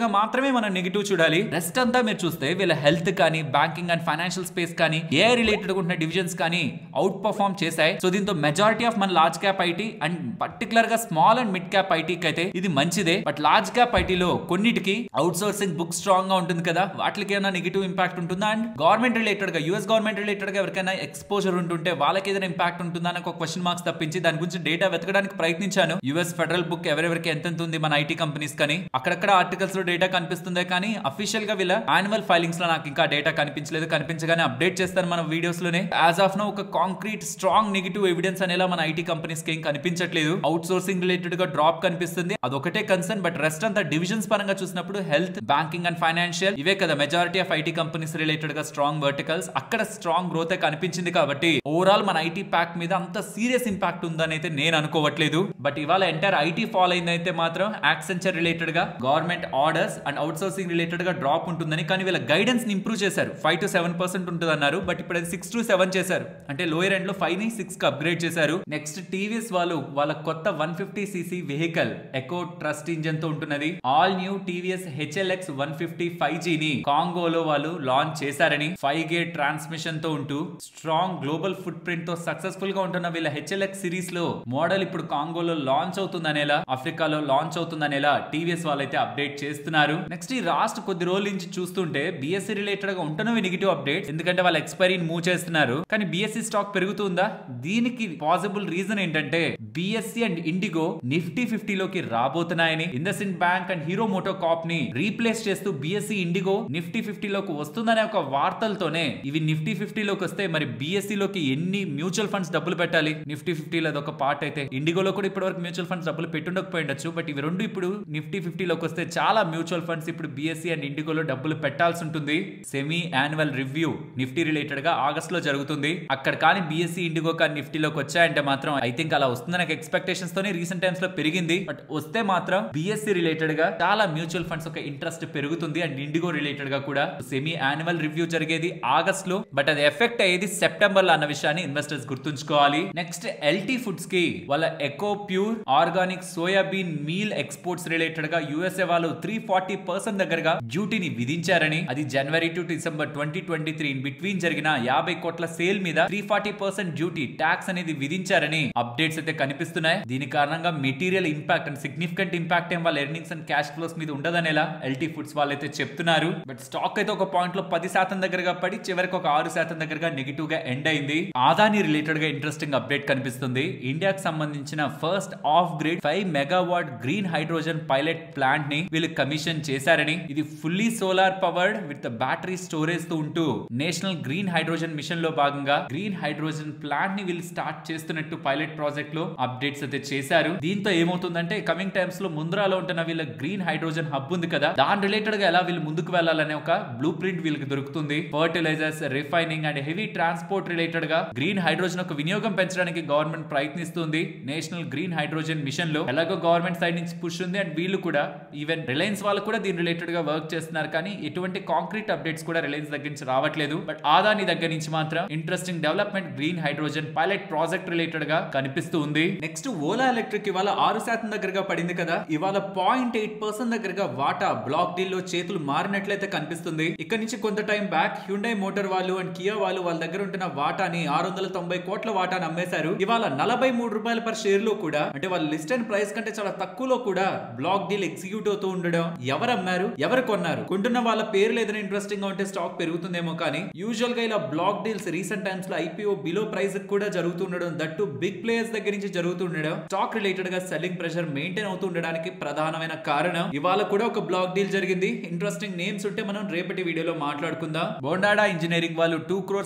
గా మాత్రమే మనం నెగిటివ్ చూడాలి. రెస్ట్ అంతా మీరు చూస్తే వీళ్ళ హెల్త్ కానీ, బ్యాంకింగ్ అండ్ ఫైనాన్షియల్ స్పేస్ కానీ, ఏ రిలేటెడ్ ఉన్న డివిజన్స్ కానీ అవుట్ పర్ఫార్మ్ చేశాయి. సో దీంతో మెజారిటీ ఆఫ్ మన large cap IT and particular గా స్మాల్ అండ్ మిడ్ క్యాప్ ఐటీకి అయితే ఇది మంచిదే. బట్ లార్జ్ క్యాప్ ఐటీలో కొన్నిటికి అవుట్ సోర్సింగ్ బుక్ స్ట్రాంగ్ గా ఉంటుంది కదా, వాటికి ఏమైనా నెగిటివ్ ఇంపాక్ట్ ఉంటుందా? అండ్ గవర్నమెంట్ రిలేటెడ్ గా, యూఎస్ గవర్నమెంట్ రిలేటెడ్ గా ఎవరికైనా ఎక్స్పోజర్ ఉంటుంటే వాళ్ళకి ఏదైనా ఇంపాక్ట్ ఉంటుందా అని ఒక క్వశ్చన్ మార్క్స్ తప్పించి దాని గురించి డేటా వెతకడానికి ప్రయత్నించాను. యూఎస్ ఫెడరల్ బుక్ ఎవరెవరికి ఎంత ఉంది మన ఐటీ కంపెనీస్ కానీ, అక్కడక్కడ ఆర్టికల్స్ లో డేటా కనిపిస్తుందే కానీ అఫీషియల్ గా వీళ్ళ యాన్యువల్ ఫైలింగ్స్ లో నాకు ఇంకా డేటా కనిపించలేదు. కనిపించగానే అప్డేట్ చేస్తాను మన వీడియోస్ లోనే. యాజ్ ఆఫ్ నౌ ఒక కాంక్రీట్ స్ట్రాంగ్ నెగిటివ్ ఎవిడెన్స్ అనేలా మన ఐటీ కంపెనీస్ కి ఏం కనిపించట్లేదు. అవుట్ సోర్సింగ్ రిలేటెడ్ గా డ్రాప్ కనిపిస్తుంది, అదొకటే కన్సర్న్. బట్ రెస్ట్ అంతా డివిజన్స్ పరంగా చూసినప్పుడు హెల్త్, బ్యాంకింగ్ అండ్ ఫైనాన్షియల్ ఇవే కదా majority of IT companies related గా స్ట్రాంగ్ వర్టికల్స్. అక్కడ స్ట్రాంగ్ గ్రోత్ కనిపించింది కాబట్టి ఓవరాల్ మన ఐటీ ప్యాక్ మీద అంత సీరియస్ ఇంపాక్ట్ ఉందని అయితే నేను అనుకోవట్లేదు. బట్ ఇవాళ ఎంటైర్ ఐటీ ఫాల్ అయిందైతే మాత్రం యాక్సెంచర్ రిలేటెడ్ గా government orders and out sourcing related గా డ్రాప్ ఉంటుందని, కానీ వీళ్ళ గైడెన్స్ ని ఇంప్రూవ్ చేశారు. 5 to 7% ఉంటుంది అన్నారు, బట్ ఇప్పుడు 6 to 7 చేశారు. అంటే లోయర్ ఎండ్ లో 5 ని 6 కి అప్గ్రేడ్ చేశారు. నెక్స్ట్ టీవీఎస్ వాళ్ళు వాళ్ళ కొత్త 150cc vehicle echo trust engine తో ఉంటున్నది all new TVS HLX 150 5G ని కాంగోలో వాళ్ళు లాంచ్ చేశారని, 5 గేర్ ట్రాన్స్మిషన్ తో ఉంటూ స్ట్రాంగ్ గ్లోబల్ ఫుట్ ప్రింట్ తో సక్సెస్ఫుల్ గా ఉంటున్న వీళ్ళ HLX సిరీస్ లో మోడల్ ఇప్పుడు కాంగోలో లాంచ్ అవుతుందనేలా, ఆఫ్రికాలో లాంచ్ అవుతుందనేలా టీవీఎస్ వాళ్ళైతే అప్డేట్ చేస్తున్నారు. నెక్స్ట్ ఈ రాష్ట్ర కొద్ది రోజుల నుంచి చూస్తుంటే BSE రిలేటెడ్ గా ఉంటున్నవి నెగిటివ్ అప్డేట్స్, ఎందుకంటే వాళ్ళ ఎక్స్పైరీని మూవ్ చేస్తున్నారు. కానీ BSE స్టాక్ పెరుగుతుందా? దీనికి పాసిబుల్ రీజన్ ఏంటంటే BSE అండ్ ఇండిగో నిఫ్టీ 50 లోకి రాబోతున్నాయని, IndusInd Bank and Hero MotoCorp ని రీప్లేస్ చేస్తూ BSE ఇండిగో నిఫ్టీ 50 లోకి వస్తుందనే ఒక వార్తలతోనే ఇవి నిఫ్టీ 50 లోకి వస్తే మరి BSE లోకి ఎన్ని మ్యూచువల్ ఫండ్స్ డబ్బులు పెట్టాలి? నిఫ్టీ 50 లో అదొక పార్ట్ అయితే, ఇండిగోలో కూడా ఇప్పటివరకు మ్యూచువల్ ఫండ్స్ డబ్బులు పెట్టుండకపోయిండొచ్చు. బట్ ఇవి రెండు ఇప్పుడు నిఫ్టీ 50 లోకి వస్తే చాలా మ్యూచువల్ ఫండ్స్ ఇప్పుడు BSE అండ్ ఇండిగోలో డబ్బులు పెట్టాల్సి ఉంటుంది. Semi annual review Nifty related గా ఆగస్ట్ లో జరుగుతుంది. అక్కడ కానీ BSE ఇండిగో కానీ నిఫ్టీలోకి వచ్చాయంటే మాత్రం ఐ థింక్ అలా వస్తుందని నాకు ఎక్స్పెక్టేషన్స్ తోనే రీసెంట్ టైమ్స్ లో పెరిగింది. బట్ వస్తే మాత్రం BSE రిలేటెడ్ గా చాలా మ్యూచువల్ ఫండ్స్ ఒక ఇంట్రెస్ట్ పెరుగుతుంది. అండ్ ఇండిగో రిలేటెడ్ గా కూడా సెమీ యాన్యువల్ రివ్యూ జరిగేది ఆగస్ట్ లో, బట్ అది ఎఫెక్ట్ అయ్యేది సెప్టెంబర్ లో అన్న విషయాన్ని ఇన్వెస్టర్స్ గుర్తుంచుకోవాలి. నెక్స్ట్ LT ఫుడ్స్ కి వాళ్ళ eco pure organic soybean meal exports related గా USA వాళ్ళు 340% దగ్గరగా డ్యూటీని విధించారని, అది జనవరి టు డిసెంబర్ 2023 ఇన్ బిట్వీన్ జరిగిన 50 కోట్ల సేల్ మీద 340% డ్యూటీ ట్యాక్స్ అనేది విధించారని అప్డేట్స్ అయితే కనిపిస్తున్నాయి. దీని కారణంగా material impact and significant impact ఏం వాళ్ళ ఎర్నింగ్స్ అండ్ క్యాష్ ఫ్లోస్ మీద ఉండదనేలా LT ఫుడ్స్ వాళ్ళైతే చెప్తున్నారు. బట్ స్టాక్ అయితే ఒక పాయింట్ లో 10% దగ్గరగా పడి చివరికి ఒక 6% దగ్గరగా నెగిటివ్ గా ఎండ్ అయింది. ఆదాని రిలేటెడ్ గా ఇంట్రెస్టింగ్ అప్డేట్ కనిపిస్తుంది. ఇండియాకి సంబంధించిన first off grid 5 megawatt green hydrogen pilot plant ని వీళ్ళు కమిషన్ చేశారని, ఇది fully solar powered with battery storage తో ఉంటూ నేషనల్ గ్రీన్ హైడ్రోజన్ మిషన్ లో భాగంగా గ్రీన్ హైడ్రోజన్ ప్లాంట్ ని వీళ్ళు స్టార్ట్ చేస్తున్నట్టు పైలట్ ప్రాజెక్ట్ లో అప్డేట్స్ అయితే చేశారు. దీంతో ఏమవుతుందంటే కమింగ్ టైమ్స్ లో ముంద్రాలో ఉంటున్న వీళ్ళ గ్రీన్ హైడ్రోజన్ హబ్ ఉంది కదా, దాని రిలేటెడ్ గా ఎలా వీళ్ళు ముందుకు వెళ్లాలనే ఒక బ్లూ ప్రింట్ వీళ్ళకి దొరుకుతుంది. Fertilisers, refining and heavy transport related గా గ్రీన్ హైడ్రోజన్ ఒక వినియోగం పెంచడానికి గవర్నమెంట్ ప్రయత్నిస్తుంది. నేషనల్ గ్రీన్ హైడ్రోజన్ మిషన్ లో ఎలాగో గవర్నమెంట్ సైడ్ నుంచి పుష్ ఉంది. అండ్ వీళ్ళు కూడా ఈవెన్ రిలయన్స్ వాళ్ళు కూడా దీని రిలేటెడ్ గా వర్క్ చేస్తున్నారు. కానీ ఎటువంటి కాంక్రీట్ అప్డేట్స్ కూడా రిలయన్స్ దగ్గర నుంచి రావట్లేదు. బట్ ఆదాని దగ్గర నుంచి మాత్రం interesting development green hydrogen pilot project related గా కనిపిస్తూ ఉంది. నెక్స్ట్ ఓలా ఎలక్ట్రిక్ ఇవాళ 6% దగ్గరగా పడింది కదా, ఇవాళ 0.8% దగ్గరగా వాటా బ్లాక్ డీల్ లో చేతులు మారినట్లయితే కనిపిస్తుంది. ఇక్కడ నుంచి కొంత టైం బ్యాక్ హ్యుండై మోటార్ వాళ్ళు అండ్ కియా వాళ్ళు వాళ్ళ దగ్గర ఉంటున్న వాటాని 690 కోట్ల వాటాను అమ్మేశారు. ఇవాళ 43 రూపాయల పర్ షేర్ లో కూడా, అంటే వాళ్ళ లిస్ట్ అండ్ ప్రైస్ కంటే చాలా తక్కువలో కూడా బ్లాక్ డీల్ ఎగ్జిక్యూట్ అవుతూ ఉండడం, ఎవరు అమ్మారు ఎవరు కొన్నారు, కొంటున్న వాళ్ళ పేర్లు ఏదైనా ఇంట్రెస్టింగ్ గా ఉంటే స్టాక్ పెరుగుతుందేమో. కానీ యూజువల్ గా ఇలా బ్లాక్ డీల్స్ రీసెంట్ టైమ్స్ లో IPO బిలో ప్రైస్ కూడా జరుగుతుండడం, దట్టు బిగ్ ప్లేయర్స్ దగ్గర నుంచి జరుగుతుండడం, స్టాక్ రిలేటెడ్ గా సెల్లింగ్ ప్రెషర్ మెయింటైన్ అవుతూ ఉండడానికి ప్రధానమైన కారణం. ఇవాళ కూడా ఒక బ్లాక్ డీల్ జరిగింది. ఇంట్రెస్టింగ్ నేమ్స్ ఉంటే మనం రేపటి వీడియోలో మాట్లాడుకుందాం. బోండాడా ఇంజనీరింగ్ వాళ్ళు 2.71 crore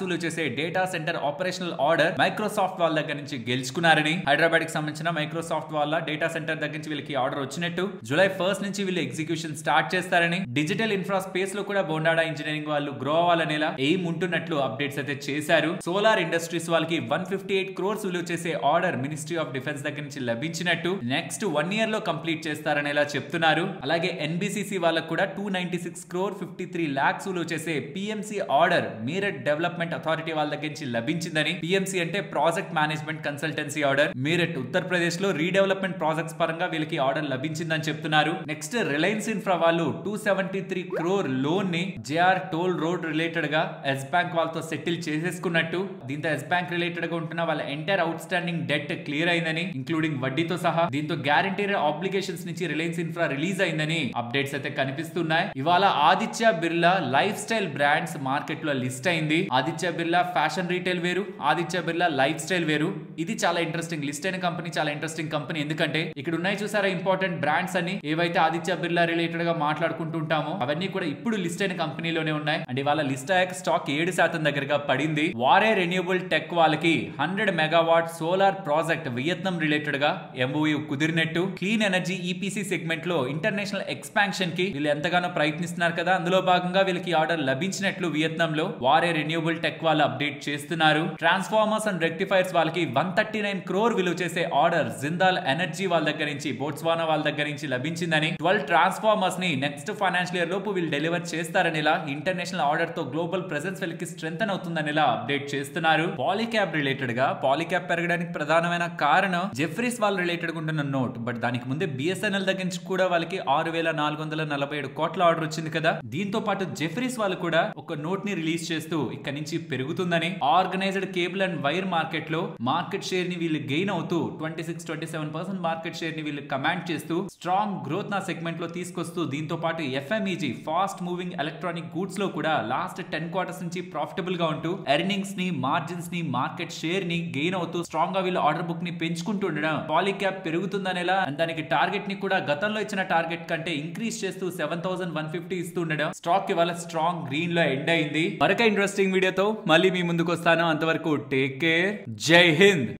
విలువ చేసే data centre operational order Microsoft వాళ్ళ దగ్గర నుంచి గెలుచుకున్నారని, హైదరాబాద్ కి సంబంధించిన మైక్రోసాఫ్ట్ వాళ్ళ డేటా సెంటర్ దగ్గర నుంచి వీళ్ళకి ఆర్డర్ వచ్చినట్టు, జూలై 1 నుంచి వీళ్ళు ఎగ్జిక్యూషన్ స్టార్ట్ చేస్తారని, డిజిటల్ ఇన్ఫ్రా స్పేస్ లో కూడా బోండాడా ఇంజనీరింగ్ వాళ్ళు గ్రో అవ్వాలనేలా ఎయిమ్ ఉంటున్నట్లు అప్డేట్స్ అయితే చేశారు. సోలార్ ఇండస్ట్రీస్ వాళ్ళకి 158 crores విలువ చేసే ఆర్డర్ మినిస్ట్రీ ఆఫ్ డిఫెన్స్ దగ్గర నుంచి లభించినట్టు, నెక్స్ట్ 1 year లో కంప్లీట్ చేస్తారనేలా చెప్తున్నారు. అలాగే NBCC వాళ్ళకు కూడా 296.53 crore విలువ చేసే PMC order Meerut development authority వాళ్ళ దగ్గర నుంచి లభించిందని, PMC అంటే project management consultancy order, Meerut Uttar Pradesh లో రీడెవలప్మెంట్ ప్రాజెక్ట్స్ పరంగా వీళ్ళకి ఆర్డర్ లభించిందని చెప్తున్నారు. నెక్స్ట్ రిలయన్స్ ఇన్ఫ్రా వాళ్ళు 273 crore లోన్ ని JR టోల్ రోడ్ రిలేటెడ్ గా ఎస్ బ్యాంక్ వాళ్ళతో సెటిల్ చేసేసుకున్నట్టు, దీంతో ఎస్ బ్యాంక్ రిలేటెడ్ గా ఉంటున్న వాళ్ళ entire out standing debt clear అయిందని, ఇంక్లూడింగ్ వడ్డీతో సహా. దీంతో గ్యారంటీడ్ ఆబ్లిగేషన్స్ నుంచి రిలయన్స్ ఇన్ఫ్రా రిలీజ్ అయిందని అప్డేట్స్ అయితే కనిపిస్తున్నాయి. ఇవాళ Aditya Birla life style brands market లో లిస్ట్ అయింది. ఆదిత్య బిర్లా ఫ్యాషన్ రీటైల్ వేరు, ఆదిత్య బిర్లా లైఫ్ స్టైల్ వేరు. ఇది చాలా ఇంట్రెస్టింగ్ లిస్ట్ అయిన కంపెనీ, చాలా ఇంట్రెస్టింగ్ కంపెనీ. ఎందుకంటే ఇక్కడ ఉన్నాయి చూసారా ఇంపార్టెంట్ బ్రాండ్స్ అని, ఏవైతే ఆదిత్య బిర్లా రిలేటెడ్ గా మాట్లాడుకుంటుంటామో అవన్నీ కూడా ఇప్పుడు లిస్ట్ అయిన కంపెనీలోనే ఉన్నాయి. అండ్ ఇవాళ లిస్ట్ అయ్యాక స్టాక్ 7% దగ్గరగా పడింది. వారే రెన్యూబుల్ టెక్ వాళ్ళకి 100 megawatt solar solar project Vietnam related గా ఎంఓయూ కుదిరినట్టు, క్లీన్ ఎనర్జీ ఈపీసీ సెగ్మెంట్ లో ఇంటర్నేషనల్ ఎక్స్పాన్షన్ కి వీళ్ళు ఎంతగానో ప్రయత్నిస్తున్నారు కదా, అందులో భాగంగా వీళ్ళకి ఆర్డర్ లభించినట్లు వియత్నాం లో వారే రెన్యూబుల్ టెక్ వాళ్ళు అప్డేట్ చేస్తున్నారు. ట్రాన్స్ఫార్మర్స్ అండ్ రెక్టిఫైర్స్ వాళ్ళకి 139 crore విలువ చేసే ఆర్డర్ జిందాల్ ఎనర్జీ వాళ్ళ దగ్గర నుంచి, బోట్స్వానా వాళ్ళ దగ్గర నుంచి లభించిందని, 12 ట్రాన్స్ఫార్మర్స్ ని నెక్స్ట్ ఫైనాన్షియల్ ఇయర్ లోపు వీళ్ళు డెలివర్ చేస్తారని ఇలా ఇంటర్నేషనల్ ఆర్డర్ తో గ్లోబల్ ప్రెసెన్స్ వీళ్ళకి స్ట్రెంథన్ అవుతుందని ఇలా అప్డేట్ చేస్తున్నారు. పాలీక్యాబ్ రిలేటెడ్ గా పాలీక్యాబ్ పెరగడానికి ప్రధానమైన కారణం జెఫ్రీస్ వాళ్ళ రిలేటెడ్ ఉంటున్న నోట్. బట్ దానికి ముందే బిఎస్ఎన్ఎల్ దగ్గర నుంచి కూడా వాళ్ళకి 6,447 కోట్ల ఆర్డర్ వచ్చింది కదా. దీంతో పాటు జెఫ్రీస్ వాళ్ళు కూడా ఒక నోట్ ని రిలీజ్ చేస్తూ ఇక్కడ నుంచి పెరుగుతుందని, organised cable and wire market లో మార్కెట్ షేర్ ని వీళ్ళు గెయిన్ అవుతూ 26-27% మార్కెట్ షేర్ ని వీళ్ళు కమాండ్ చేస్తూ స్ట్రాంగ్ గ్రోత్ నా సెగ్మెంట్ లో తీసుకొస్తూ, దీంతో పాటు FMEG fast moving electronic goods లో కూడా లాస్ట్ 10 quarters నుంచి ప్రాఫిటబుల్ గా ఉంటూ ఎర్నింగ్స్ ని, మార్జిన్స్ ని, మార్కెట్ షేర్ ని గెయిన్ అవుతూ స్ట్రాంగ్ గా వీళ్ళు ఆర్డర్ బుక్ ని పెంచుకుంటూ ఉండడం, పాలీక్యాబ్ పెరుగుతుందనేలా దానికి టార్గెట్ ని కూడా గతంలో ఇచ్చిన టార్గెట్ కంటే ఇంక్రీజ్ చేస్తూ 7,150 ఇస్తూ ఉండడం స్టాక్ ఇవాళ స్ట్రాంగ్ గ్రీన్ లో ఎండ్ అయింది. మరొక ఇంట్రెస్టింగ్ వీడియోతో మళ్ళీ మీ ముందుకు వస్తాను. అంతవరకు టేక్ కేర్. జై హింద్.